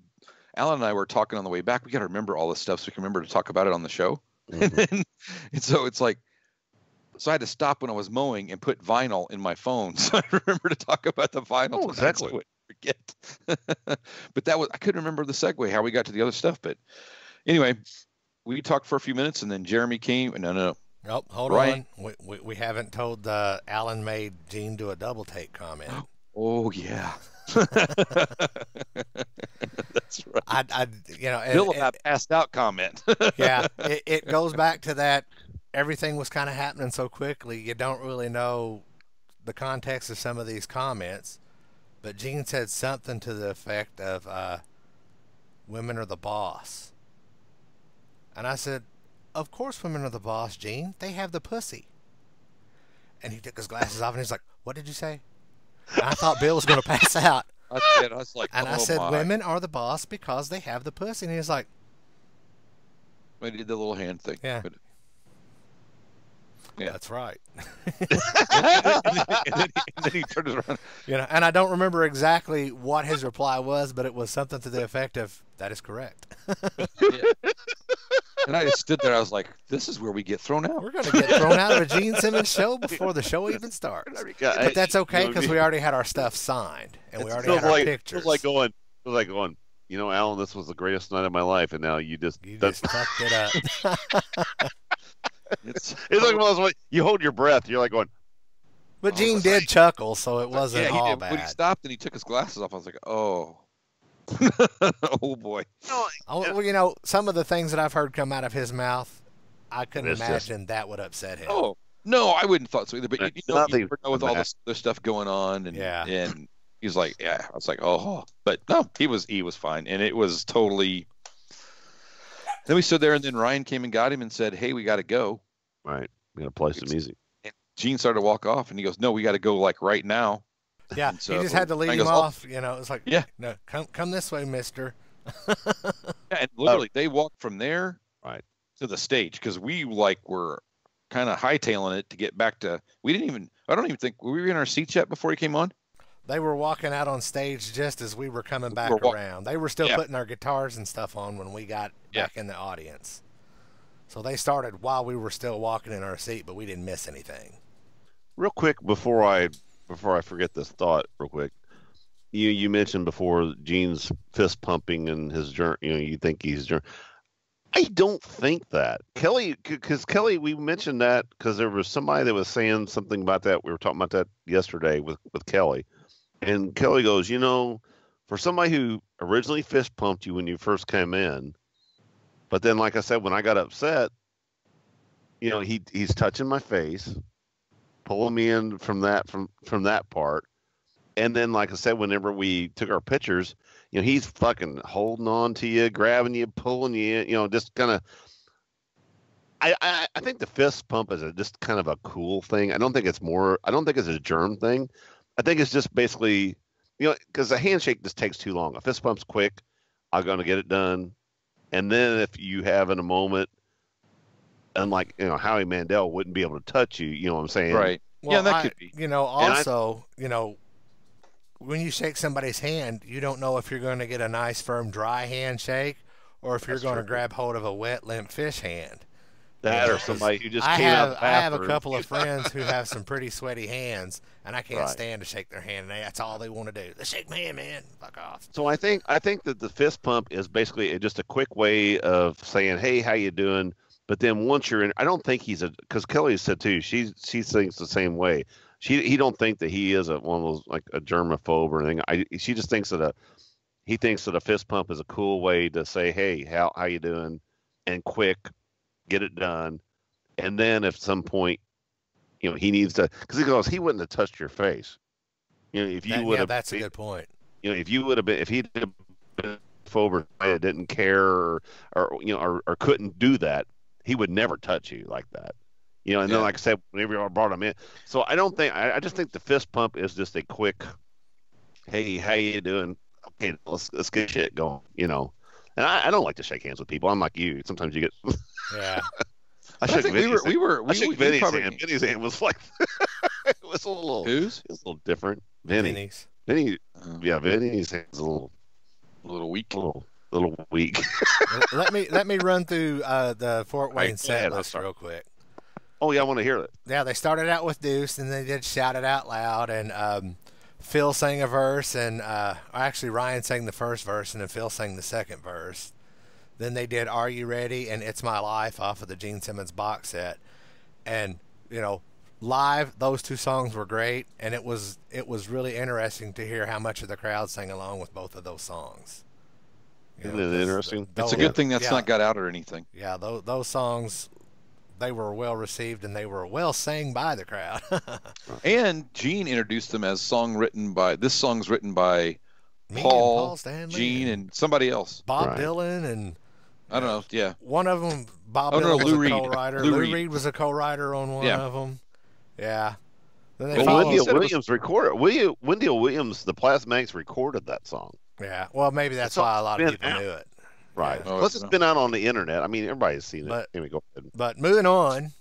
Alan and I were talking on the way back. We got to remember all this stuff so we can remember to talk about it on the show.
Mhm.
And so it's like, so I had to stop when I was mowing and put vinyl in my phone. So I remember to talk about the vinyl.
Oh, exactly.
So I wouldn't forget. But I couldn't remember the segue, how we got to the other stuff. But anyway, we talked for a few minutes, and then Jeremy came. No.
Nope, hold
Ryan.
on. We haven't told Alan made Gene do a double take comment.
Oh, yeah. That's right. Bill about passed out comment.
Yeah, it goes back to that. Everything was kind of happening so quickly, you don't really know the context of some of these comments. But Gene said something to the effect of, women are the boss. And I said, of course women are the boss, Gene. They have the pussy. And he took his glasses off and he's like, what did you say? And I thought Bill was going to pass out.
I was like,
and I said, women are the boss because they have the pussy. And he was like,
I did the little hand thing.
yeah.
But, yeah.
That's right.
and then he turned around.
And I don't remember exactly what his reply was, but it was something to the effect of, that is correct.
Yeah. And I just stood there. I was like, this is where we get thrown out.
We're going to get thrown out of a Gene Simmons show before the show even starts. But that's okay because we already had our stuff signed and we already had our pictures.
It was like going, Alan, this was the greatest night of my life, and now you just
fucked it up.
It's like one of those, you hold your breath. You're like going.
But Gene did chuckle, so it wasn't all bad.
When he stopped and he took his glasses off, I was like, oh. Oh boy.
Well, some of the things that I've heard come out of his mouth, I couldn't imagine that would upset him.
Oh no, I wouldn't thought so either. But you never know with all this stuff going on, and and he's like, yeah. I was like, oh, but no, he was fine, and it was totally. Then we stood there, and then Ryan came and got him and said, hey, we got to go.
Right, we got to play some music.
And Gene started to walk off, and he goes, no, we got to go like right now.
Yeah, so he just had to lead him off. It's like, no, come this way, mister.
Yeah, and literally they walked from there to the stage because we were kind of hightailing it to get back to. I don't even think were we in our seats yet before he came on.
They were walking out on stage just as we were coming back around. They were still putting our guitars and stuff on when we got back in the audience. So they started while we were still walking in our seat, but we didn't miss anything.
Real quick before I forget this thought, real quick, you mentioned before Gene's fist pumping and his journey. You think he's journey. I don't think that Kelly, because Kelly, we mentioned that because there was somebody that was saying something about that. We were talking about that yesterday with Kelly, and Kelly goes, for somebody who originally fist pumped you when you first came in, but then, like I said, when I got upset, he's touching my face, pulling me in from that part, and then, like I said, whenever we took our pictures, he's fucking holding on to you, grabbing you, pulling you in, just kind of. I think the fist pump is just kind of a cool thing. I don't think it's a germ thing. I think it's just basically, because a handshake just takes too long. A fist pump's quick. I'm gonna get it done, and then if you have in a moment. Unlike, Howie Mandel wouldn't be able to touch you, you know what I'm saying?
Right.
Well,
yeah, that could be.
Also, when you shake somebody's hand, you don't know if you're going to get a nice, firm, dry handshake or if you're going to grab hold of a wet, limp fish hand.
That
Yeah,
or somebody who just
I
came out of
have
the
I have a
bathroom.
couple of friends who have some pretty sweaty hands, and I can't
Right.
stand to shake their hand. And that's all they want to do. They shake my hand, man. Fuck off.
So I think that the fist pump is basically just a quick way of saying, "Hey, how you doing?" But then once you're in, I don't think he's because Kelly said too. She thinks the same way. He don't think that he is one of those like a germaphobe or anything. She just thinks that he thinks that a fist pump is a cool way to say, "Hey, how you doing?" and quick, get it done. And then if some point, he needs to, because he goes, he wouldn't have touched your face. If you would have,
That's a good point.
if you would have been, if he'd have been phobic, didn't care or couldn't do that, he would never touch you like that. And then, like I said, whenever I brought him in, so I don't think, I just think the fist pump is just a quick, hey, how you doing? Okay, let's get shit going, And I don't like to shake hands with people. I'm like you. Sometimes you get.
Yeah.
I shook Vinny's
probably
hand. Vinny's hand was like, it was a little.
Whose?
It was a little different. Vinny.
Vinny's.
Vinny's hand's a
little weak.
Little weak.
let me run through the Fort Wayne set list real quick.
Oh yeah, I want to hear it.
Yeah, they started out with Deuce, and they did Shout It Out Loud, and Phil sang a verse, and actually Ryan sang the first verse, and then Phil sang the second verse. Then they did Are You Ready and It's My Life off of the Gene Simmons box set. And, live, those two songs were great, and it was really interesting to hear how much of the crowd sang along with both of those songs.
Isn't it interesting?
It's a good thing that's not got out or anything.
Yeah, those songs, they were well received, and they were well sang by the crowd.
And Gene introduced them as this song's written by
Me
Paul,
and Stanley,
Gene, and somebody else.
Bob Dylan, and
I don't know. Yeah,
one of them, Bob
no,
Dylan was
Lou
a
Reed.
co-writer.
Lou
Lou
Reed.
Reed was a co-writer on one of them. Yeah. Then they
Well,
followed.
Wendell Williams, the Plasmatics recorded that song.
Yeah. Well, maybe that's why a lot of people knew it.
Right.
Yeah.
Plus, it's been out on the internet. I mean, everybody's seen it. Anyway, go ahead.
But moving on,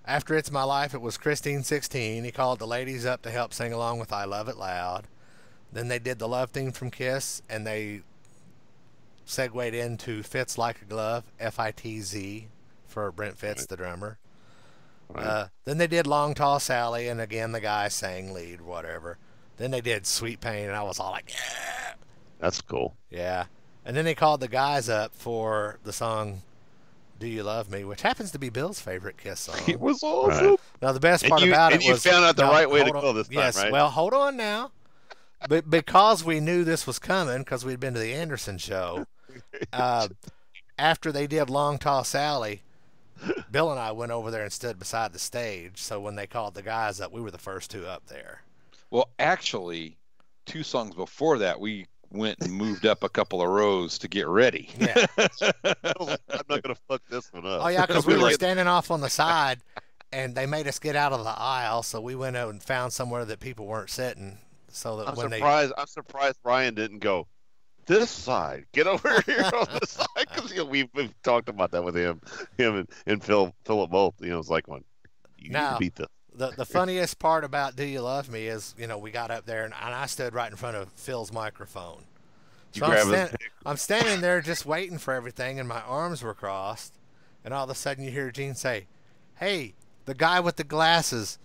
after It's My Life, it was Christine 16. He called the ladies up to help sing along with I Love It Loud. Then they did the love theme from Kiss, and they segued into Fits Like a Glove, Fitz, for Brent Fitz, the drummer.
Right.
Then they did Long Tall Sally, and again the guy sang lead, whatever. Then they did Sweet Pain, and I was all like, yeah.
That's cool.
Yeah. And then they called the guys up for the song Do You Love Me, which happens to be Bill's favorite Kiss song.
it was awesome.
Right.
Now, the best part about it was...
And you found out the right way to
hold
go
on.
this time,
yes,
right?
well, hold on now. But because we knew this was coming, because we'd been to the Anderson show, after they did Long Tall Sally, Bill and I went over there and stood beside the stage. So when they called the guys up, we were the first two up there.
Well, actually, 2 songs before that, we went and moved up a couple of rows to get ready.
Yeah.
I'm not gonna fuck this one up.
Oh yeah, because we were standing off on the side, and they made us get out of the aisle. So we went out and found somewhere that people weren't sitting. So that
I'm surprised Ryan didn't go this side. Get over here on this side, because we've talked about that with him and Philip both. It's like one. You need to beat this.
The funniest part about Do You Love Me is, we got up there and I stood right in front of Phil's microphone. So I'm standing there just waiting for everything, and my arms were crossed, and all of a sudden you hear Gene say, "Hey, the guy with the glasses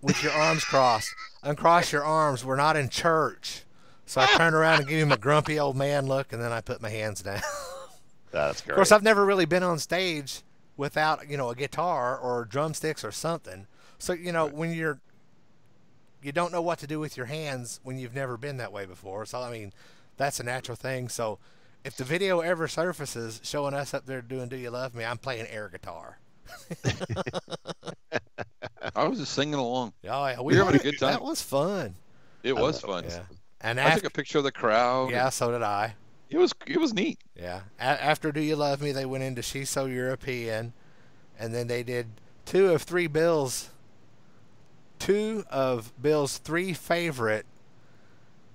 with your arms crossed, uncross your arms. We're not in church." So I turned around and gave him a grumpy old man look, and then I put my hands down.
That's great.
Of course, I've never really been on stage without, a guitar or drumsticks or something. So, when you don't know what to do with your hands when you've never been that way before. So, I mean, that's a natural thing. So, if the video ever surfaces showing us up there doing Do You Love Me, I'm playing air guitar.
I was just singing along.
Oh, yeah,
we were having a good time.
That was fun.
It was fun.
Yeah. And
I took a picture of the crowd.
Yeah, so did I.
It was neat.
Yeah. After Do You Love Me, they went into She's So European, and then they did two of Bill's 3 favorite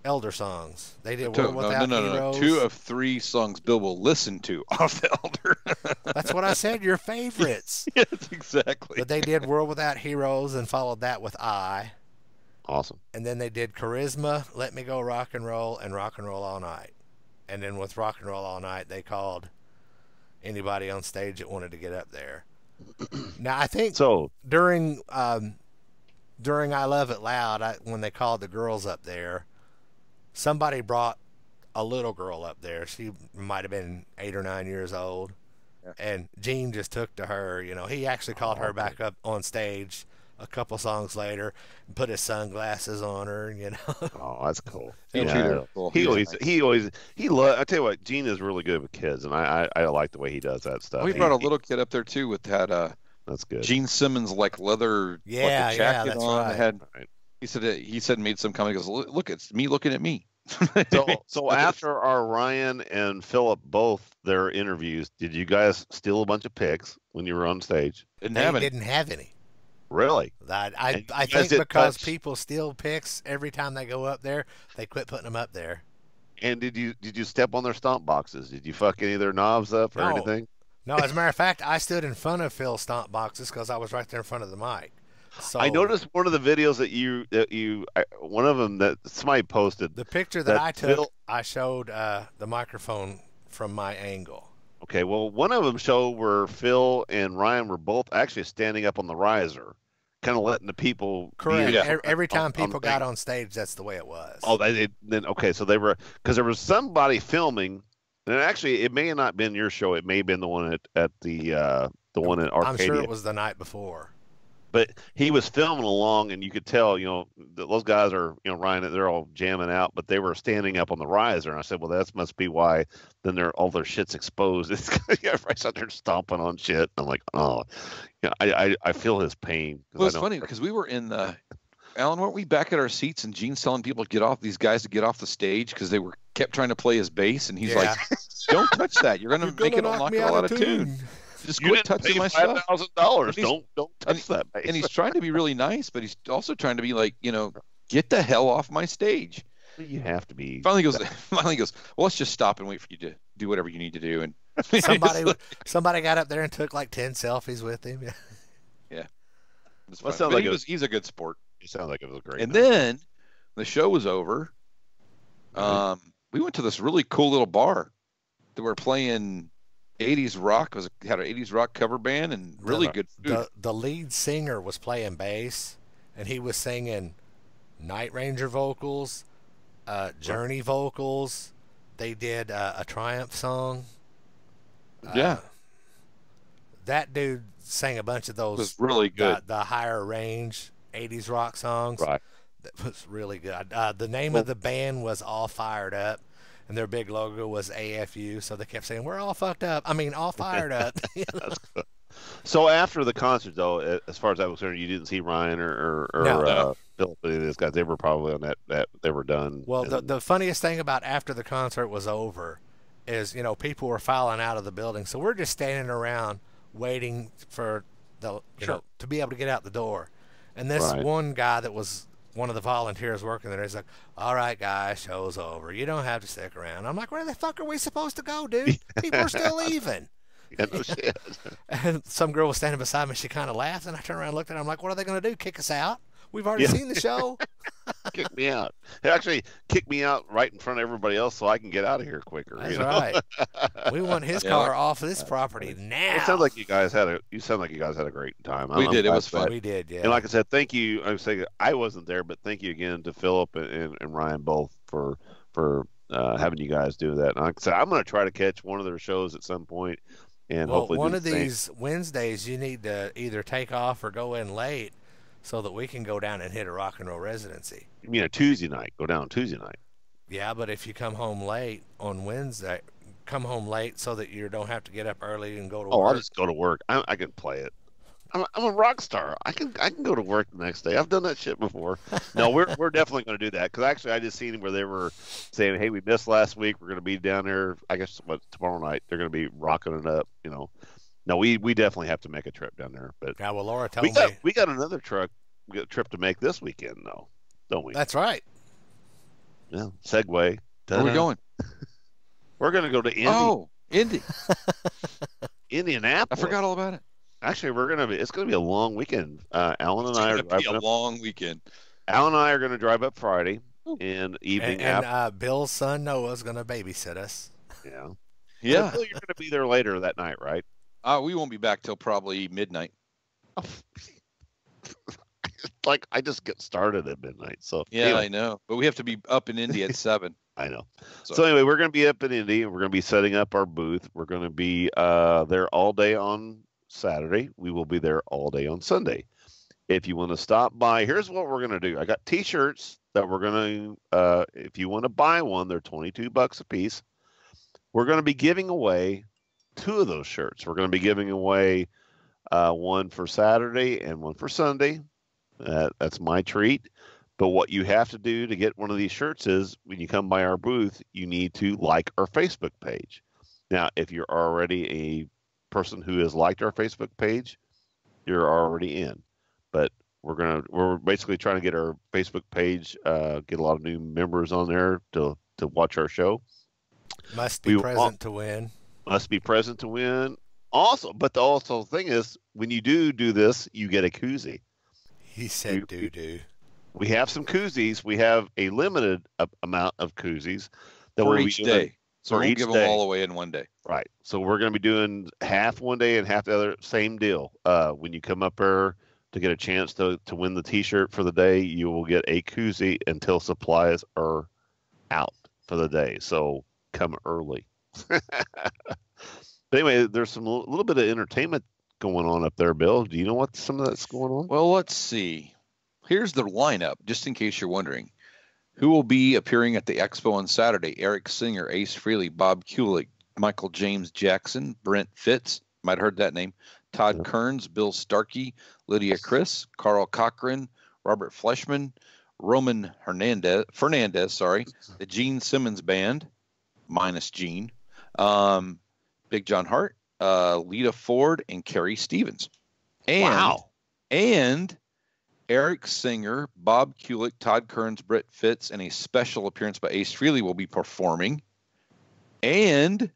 Elder songs. They did World Without Heroes.
2 of 3 songs Bill will listen to off the Elder.
That's what I said, your favorites.
Yes, exactly.
But they did World Without Heroes and followed that with I.
Awesome.
And then they did Charisma, Let Me Go Rock and Roll, and Rock and Roll All Night. And then with Rock and Roll All Night, they called anybody on stage that wanted to get up there. Now I think
So
during I Love It Loud, when they called the girls up there, somebody brought a little girl up there. She might have been 8 or 9 years old,
Yeah.
and Gene just took to her. He actually called her
okay.
back up on stage a couple songs later and put his sunglasses on her.
Oh, that's cool.
He
Yeah,
treated her cool.
he
was
always,
nice.
he always, he love. I tell you what, Gene is really good with kids, and I like the way he does that stuff.
We brought a little kid up there too with that
That's good.
Gene Simmons like leather
Yeah,
like a
yeah,
jacket
that's
on.
right.
That had
Right.
he said made some comment. He goes, look, it's me looking at me.
So after our Ryan and Philip both their interviews, did you guys steal a bunch of pics when you were on stage?
didn't
They
have any.
didn't have any.
Really?
I
And
I
you guys
think
didn't
because
touch-
people steal pics every time they go up there, they quit putting them up there.
And did you step on their stomp boxes? Did you fuck any of their knobs up or
No.
anything?
No, as a matter of fact, I stood in front of Phil's stomp boxes because I was right there in front of the mic. So
I noticed one of the videos one of them that somebody posted.
the picture that
that
I took,
Phil-
I showed the microphone from my angle.
Okay, well, one of them showed where Phil and Ryan were both actually standing up on the riser, kind of letting the people.
Correct.
Yeah.
Every time
on
people
the
got
thing.
on stage, that's the way it was.
Oh, then okay, so they were because there was somebody filming, and actually it may have not been your show. It may have been the one at the one at Arcadia.
I'm sure it was the night before.
But he was filming along, and you could tell, those guys are, Ryan, they're all jamming out, but they were standing up on the riser. And I said, well, that must be why. Then all their shit's exposed. It's everybody's out there stomping on shit. I'm like, oh, yeah, I feel his pain.
Well, it's funny because we were in Alan, weren't we back at our seats and Gene's telling people to get off these guys to get off the stage because they kept trying to play his bass, and he's
Yeah.
like, don't touch that. You're gonna make it knock it all out of tune. Just
You
quit
didn't
touching
pay
my stuff.
$5,000.
And he's-
Don't touch that.
And he's trying to be really nice, but he's also trying to be like, get the hell off my stage.
You have to be.
Finally goes, well, let's just stop and wait for you to do whatever you need to do. And
Somebody got up there and took like 10 selfies with him.
it's
Well,
fine.
sounds
But
like
he's a good sport.
You sound like it was a great.
And
night.
then the show was over. We went to this really cool little bar that were playing 80s rock. Had an 80s rock cover band and really good food.
The lead singer was playing bass, and he was singing Night Ranger vocals, Journey vocals. They did a Triumph song.
Yeah.
That dude sang a bunch of
It
those.
was really good.
The higher range 80s rock songs.
Right.
That was really good. The name of the band was All Fired Up, and their big logo was AFU, so they kept saying, we're all fucked up. I mean, all fired up.
That's good. So after the concert, though, as far as I was concerned, you didn't see Ryan or
No.
Philip, any of these guys. They were probably on that they were done.
Well,
And-
the funniest thing about after the concert was over is, people were filing out of the building. So we're just standing around waiting for to be able to get out the door. And this
Right.
one guy that was one of the volunteers working there, he's like, all right, guys, show's over. You don't have to stick around. I'm like, where the fuck are we supposed to go, dude? People are still leaving.
Yeah, no shit.
And some girl was standing beside me. She kind of laughed, and I turned around and looked at her. I'm like, what are they going to do, kick us out? We've already
Yeah.
seen the show.
Kick me out. They actually kicked me out right in front of everybody else so I can get out of here quicker.
That's
you know?
right. We want his
Yeah,
car
like-
off of this property now.
It sounds like you guys had a great time.
We did. It
glad
was
for
fun.
that.
We did, yeah.
And like I said, thank you. I was saying I wasn't there, but thank you again to Philip and Ryan both for having you guys do that. And like I said, I'm going to try to catch one of their shows at some point, and
Well,
hopefully
one
do
of
the same.
these Wednesdays, you need to either take off or go in late so that we can go down and hit a rock and roll residency.
You mean a Tuesday night? Go down Tuesday night.
Yeah, but if you come home late on Wednesday, come home late so that you don't have to get up early and go to
Oh,
work.
I'll just go to work. I can play it. I'm a rock star. I can go to work the next day. I've done that shit before. No, we're definitely going to do that because actually I just seen where they were saying, hey, we missed last week. We're going to be down there. I guess tomorrow night they're going to be rocking it up. No, we definitely have to make a trip down there. But
Yeah, well, Laura told me.
we got another trip to make this weekend though, don't we?
That's right.
Yeah. Segue.
Where are we
Ta-da.
going?
We're going to go to
Oh, Indy.
Indianapolis.
I forgot all about it.
Actually, it's going to be a long weekend. Alan and I are
It's gonna be
driving
a
up.
long weekend.
Alan and I are going to drive up Friday and evening
And Bill's son Noah's going to babysit us.
Yeah.
Yeah.
So, Bill, you're going to be there later that night, right?
We won't be back till probably midnight.
Like I just get started at midnight. So
Yeah,
anyway.
I know. But we have to be up in Indy at 7.
I know. So anyway, we're going to be up in Indy. We're going to be setting up our booth. We're going to be there all day on Saturday. We will be there all day on Sunday. If you want to stop by, here's what we're going to do. I got T-shirts that we're going to, if you want to buy one, they're $22 a piece. We're going to be giving away 2 of those shirts. We're going to be giving away one for Saturday and one for Sunday. That's my treat. But what you have to do to get one of these shirts is when you come by our booth, you need to like our Facebook page. Now, if you're already a person who has liked our Facebook page, you're already in. But we're basically trying to get our Facebook page, get a lot of new members on there to watch our show.
Must be present to win.
Must be present to win. Also, but the also thing is, when you do this, you get a koozie.
He said doo-doo.
We have some koozies. We have a limited amount of koozies that
for
we'll
each day. So we'll give them all away in one day.
Right. So we're going to be doing half one day and half the other. Same deal. When you come up there to get a chance to win the T-shirt for the day, you will get a koozie until supplies are out for the day. So come early. But anyway, there's a little bit of entertainment going on up there, Bill. Do you know what some of that's going on?
Well, let's see. Here's the lineup, just in case you're wondering. Who will be appearing at the expo on Saturday? Eric Singer, Ace Frehley, Bob Kulick, Michael James Jackson, Brent Fitz, might have heard that name, Todd Kearns, Bill Starkey, Lydia Chris, Carl Cochran, Robert Fleshman, Roman Fernandez, the Gene Simmons Band, minus Gene, Big John Hart, Lita Ford, and Carrie Stevens. And Eric Singer, Bob Kulick, Todd Kearns, Brett Fitz, and a special appearance by Ace Frehley will be performing. And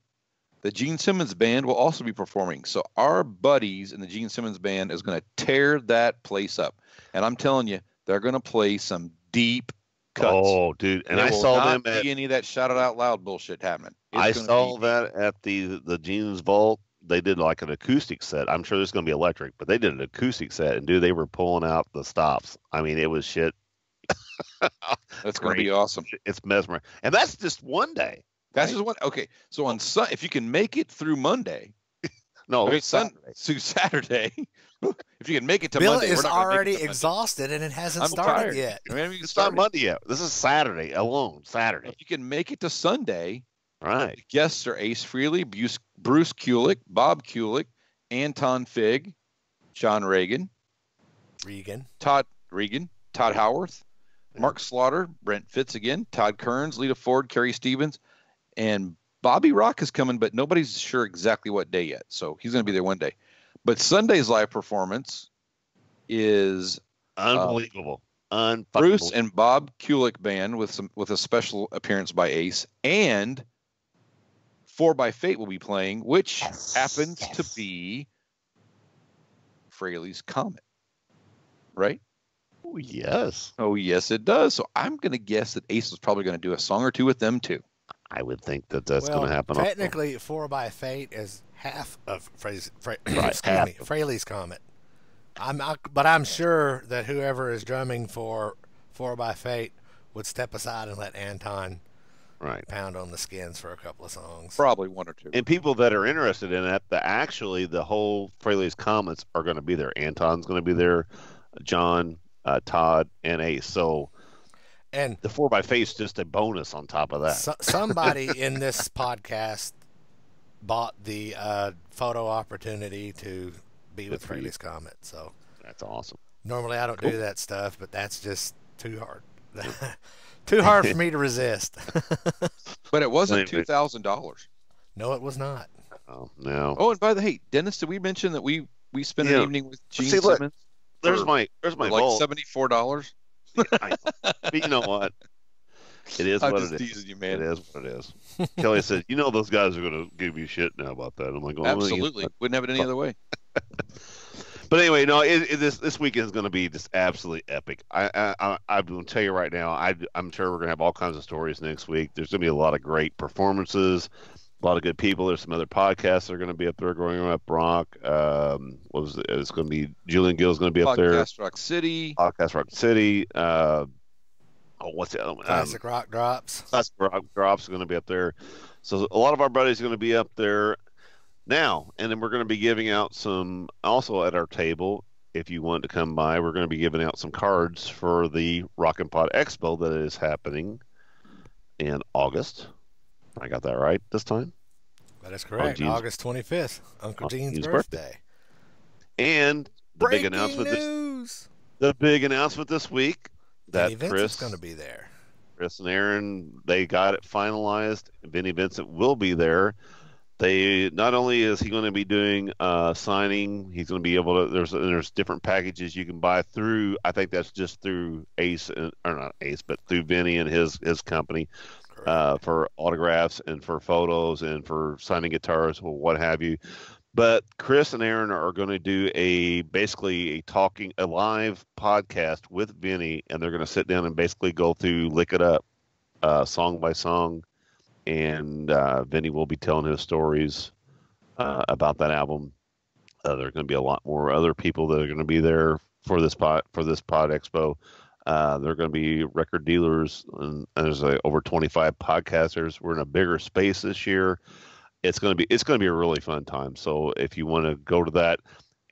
the Gene Simmons Band will also be performing. So our buddies in the Gene Simmons Band is going to tear that place up. And I'm telling you, they're going to play some deep cuts.
Oh, dude. And I saw them at
any of that shout it out loud bullshit happening.
I saw that at the Gene's Vault. They did like an acoustic set. I'm sure there's going to be electric, but they did an acoustic set, and dude, they were pulling out the stops. I mean, it was shit.
That's going to be awesome.
It's mesmerizing, and that's just one day.
That's just one. Okay, so on if you can make it through Monday, Saturday. If you can make it to
Bill
Monday,
is already exhausted and it hasn't started yet.
It's not Monday yet. This is Saturday alone. Saturday.
If you can make it to Sunday.
Right.
The guests are Ace Frehley, Bruce Kulick, Bob Kulick, Anton Fig, John Todd Howarth, Mark Slaughter, Brent Fitz again, Todd Kearns, Lita Ford, Carrie Stevens, and Bobby Rock is coming, but nobody's sure exactly what day yet. So he's going to be there one day. But Sunday's live performance is
unbelievable.
Bruce and Bob Kulick Band with a special appearance by Ace, and 4 by Fate will be playing, which happens to be Frehley's Comet, right?
Oh, yes.
Oh, yes, it does. So I'm going to guess that Ace is probably going to do a song or two with them, too.
I would think that's going to happen.
Technically, 4 by Fate is half of Frehley's Comet. But I'm sure that whoever is drumming for 4 by Fate would step aside and let Anton pound on the skins for a couple of songs.
Probably 1 or 2.
And people that are interested in that, the whole Frehley's Comets are going to be there. Anton's going to be there, John, Todd, and Ace. So, and the 4 by Fate is just a bonus on top of that.
Somebody in this podcast bought the photo opportunity to be with Frehley's Comet. So
that's awesome.
Normally I don't do that stuff, but that's just too hard. Too hard for me to resist.
But it wasn't $2,000.
No, it was not.
Oh, no.
Oh, and by the way, Dennis, did we mention that we spent an evening with Gene Simmons?
There's my
like
vault.
$74.
But you know what? It is what it is.
Teasing you, man.
It is what it is. Kelly said, those guys are going to give you shit now about that. I'm like,
absolutely. Wouldn't have it any other way.
But anyway, no, this weekend is going to be just absolutely epic. I'm going to tell you right now, I'm sure we're going to have all kinds of stories next week. There's going to be a lot of great performances. A lot of good people. There's some other podcasts that are going to be up there. Growing Up Rock. It's going to be Julian Gill's going to be up there.
Podcast Rock City.
Podcast Rock City. What's the other one?
Classic Rock Drops.
Classic Rock Drops is going to be up there. So a lot of our buddies are going to be up there now. And then we're going to be giving out some, also at our table, if you want to come by, we're going to be giving out some cards for the Rock and Pod Expo that is happening in August. I got that right this time?
That is correct. August 25th, Uncle Gene's birthday.
And the
Breaking
big announcement
news.
The big announcement this week that
Chris is going to be there.
Chris and Aaron, they got it finalized. Vinnie Vincent will be there. They not only is he going to be doing signing, he's going to be able to. There's different packages you can buy through. I think that's just through Ace, or not Ace, but through Vinnie and his company for autographs and for photos and for signing guitars or what have you. But Chris and Aaron are going to do basically a live podcast with Vinnie, and they're going to sit down and basically go through Lick It Up, song by song, and Vinnie will be telling his stories about that album. There are going to be a lot more other people that are going to be there for this pod expo. They're going to be record dealers, and there's over 25 podcasters. We're in a bigger space this year. It's going to be a really fun time. So if you want to go to that,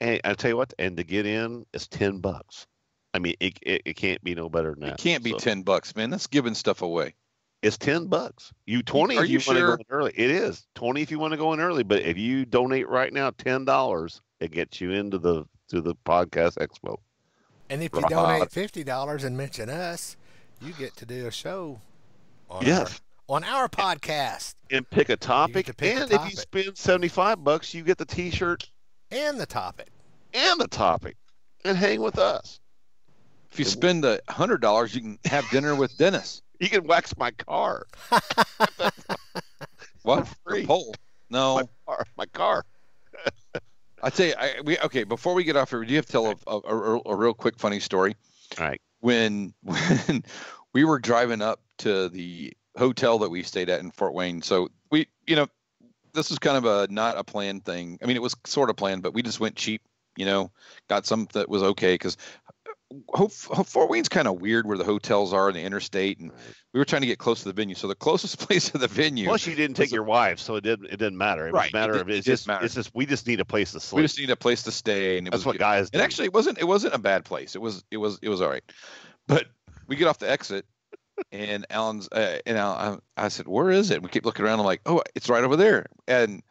and I tell you what, and to get in, it's $10. I mean, it can't be no better than that.
It can't be $10, man. That's giving stuff away.
It's $10. You 20 if you want to go in early. It is 20 if you want to go in early. But if you donate right now, $10, it gets you into the podcast expo.
And if you donate $50 and mention us, you get to do a show on our podcast.
And pick a topic. If you spend $75, you get the T-shirt
and the topic.
And hang with us.
If you spend $100, you can have dinner with Dennis.
You can wax my car.
What?
Free.
Pole? No.
My car.
I tell you, before we get off here, do you have to tell a real quick funny story?
All right.
When we were driving up to the hotel that we stayed at in Fort Wayne, so this was kind of not a planned thing. I mean, it was sort of planned, but we just went cheap, got some that was okay because Fort Wayne's kind of weird where the hotels are in the interstate, and we were trying to get close to the venue. So the closest place to the venue.
Plus, you didn't take your wife, so it didn't matter. It was a matter of it's just we just need a place to sleep.
We just need a place to stay, and
that's what guys do.
And actually, it wasn't a bad place. It was all right. But we get off the exit, and I said, "Where is it?" And we keep looking around. I'm like, "Oh, it's right over there." And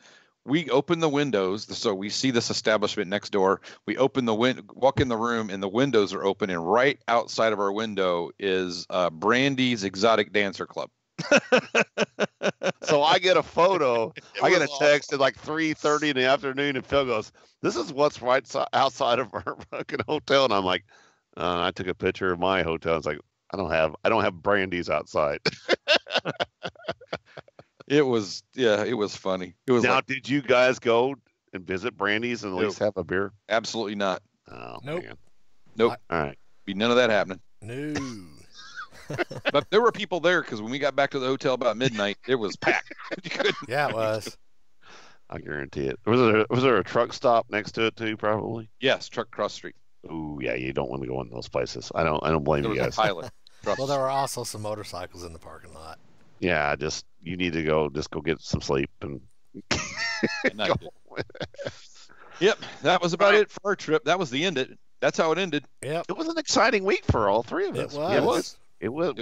we open the windows, so we see this establishment next door. We open walk in the room, and the windows are open, and right outside of our window is Brandy's Exotic Dancer Club.
So I get a photo. I get a text at like 3:30 in the afternoon, and Phil goes, "This is what's right outside of our fucking hotel." And I'm like, I took a picture of my hotel. It's like I don't have Brandy's outside.
It was funny. It was.
Now, did you guys go and visit Brandy's and at least have a beer?
Absolutely not.
Oh,
nope.
Man.
Nope.
All right.
Be none of that happening.
No.
But there were people there because when we got back to the hotel about midnight, it was packed.
Yeah, it was.
I guarantee it. Was there a truck stop next to it too? Probably.
Yes, truck cross street.
Oh yeah, you don't want to go in those places. I don't blame you guys.
Pilot.
Well, there were also some motorcycles in the parking lot.
Yeah, you need to go get some sleep and.
Yep, that was about it for our trip. That was the end. That's how it ended.
Yep.
It was an exciting week for all three of us.
It was.
It was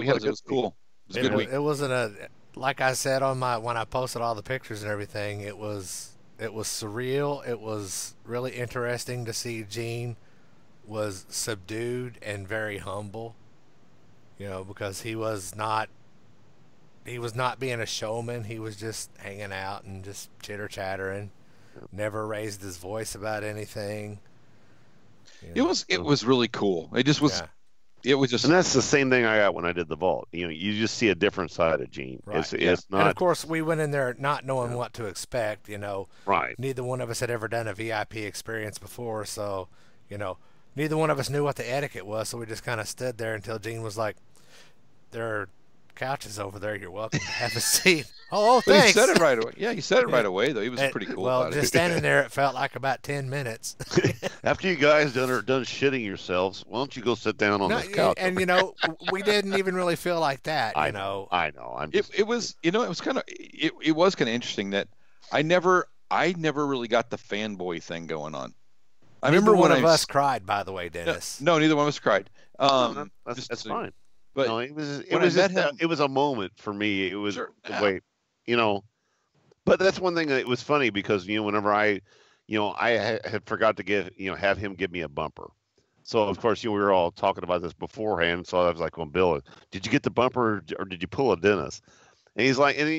cool. It was a good week.
It wasn't like I said when I posted all the pictures and everything. It was surreal. It was really interesting to see Gene was subdued and very humble. Because he was not being a showman. He was just hanging out and just chitter-chattering. Never raised his voice about anything.
You know.
It was really cool. It just was. Yeah. It was just.
And that's the same thing I got when I did the vault. You know, you just see a different side of Gene.
Right.
It's not.
And of course, we went in there not knowing what to expect. You know.
Right.
Neither one of us had ever done a VIP experience before, so neither one of us knew what the etiquette was. So we just kind of stood there until Gene was like, "There are couch is over there. You're welcome to have a seat. Oh,
But
thanks.
he said it right away. Yeah, he said it right away, though. He was pretty cool
Well,
about
just
it.
standing there, it felt like about 10 minutes.
After you guys done shitting yourselves, why don't you go sit down on this couch?
And, we didn't even really feel like that,
I know.
It was kind of interesting that I never really got the fanboy thing going on. I remember
one
when
of us cried, by the way, Dennis.
No, neither one of us cried.
That's fine.
But
no, it was a moment for me. It was
Sure,
the way, But that's one thing that was funny because whenever I had forgot to have him give me a bumper. So of course we were all talking about this beforehand. So I was like, "Well, Bill, did you get the bumper or did you pull a Dennis?" And he's like, and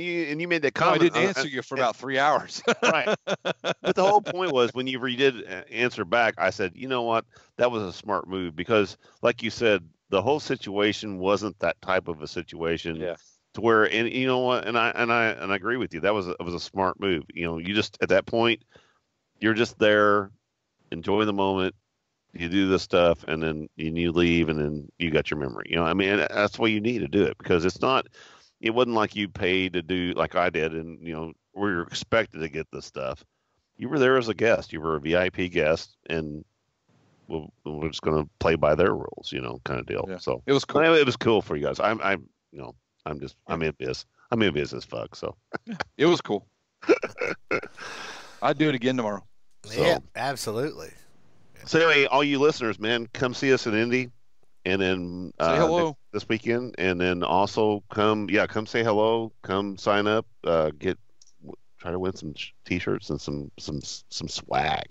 you made that comment.
No, I didn't answer you for about 3 hours.
Right. But the whole point was when you did answer back, I said, you know what, that was a smart move because, like you said, the whole situation wasn't that type of a situation.
Yeah.
To where, and you know what, and I agree with you. It was a smart move. You just at that point, you're just there, enjoy the moment. You do this stuff, and then you leave, and then you got your memory. That's why you need to do it because it's not. It wasn't like you paid to do like I did, and we were expected to get this stuff. You were there as a guest. You were a VIP guest, and we're just going to play by their rules, kind of deal. Yeah. So
it was cool.
It was cool for you guys. I'm envious. I'm envious as fuck. So
it was cool. I'd do it again tomorrow.
So. Yeah, absolutely.
So anyway, all you listeners, man, come see us in Indy. And then
say hello
this weekend, and then also come say hello, come sign up, try to win some t-shirts and some swag.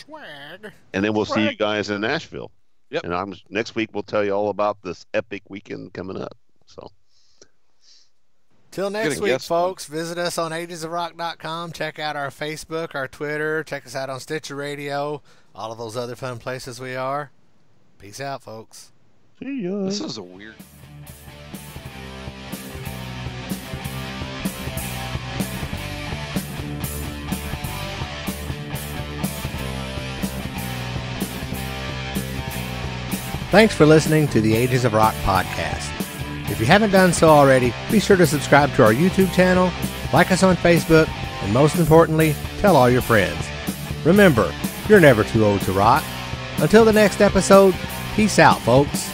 And then we'll see you guys in Nashville.
Yep.
And next week we'll tell you all about this epic weekend coming up. So
till next week, folks, visit us on agesofrock.com. Check out our Facebook, our Twitter. Check us out on Stitcher Radio, all of those other fun places we are. Peace out, folks.
See ya.
This is a weird.
Thanks for listening to the Ages of Rock podcast. If you haven't done so already, be sure to subscribe to our YouTube channel, like us on Facebook, and most importantly, tell all your friends. Remember, you're never too old to rock. Until the next episode, peace out, folks.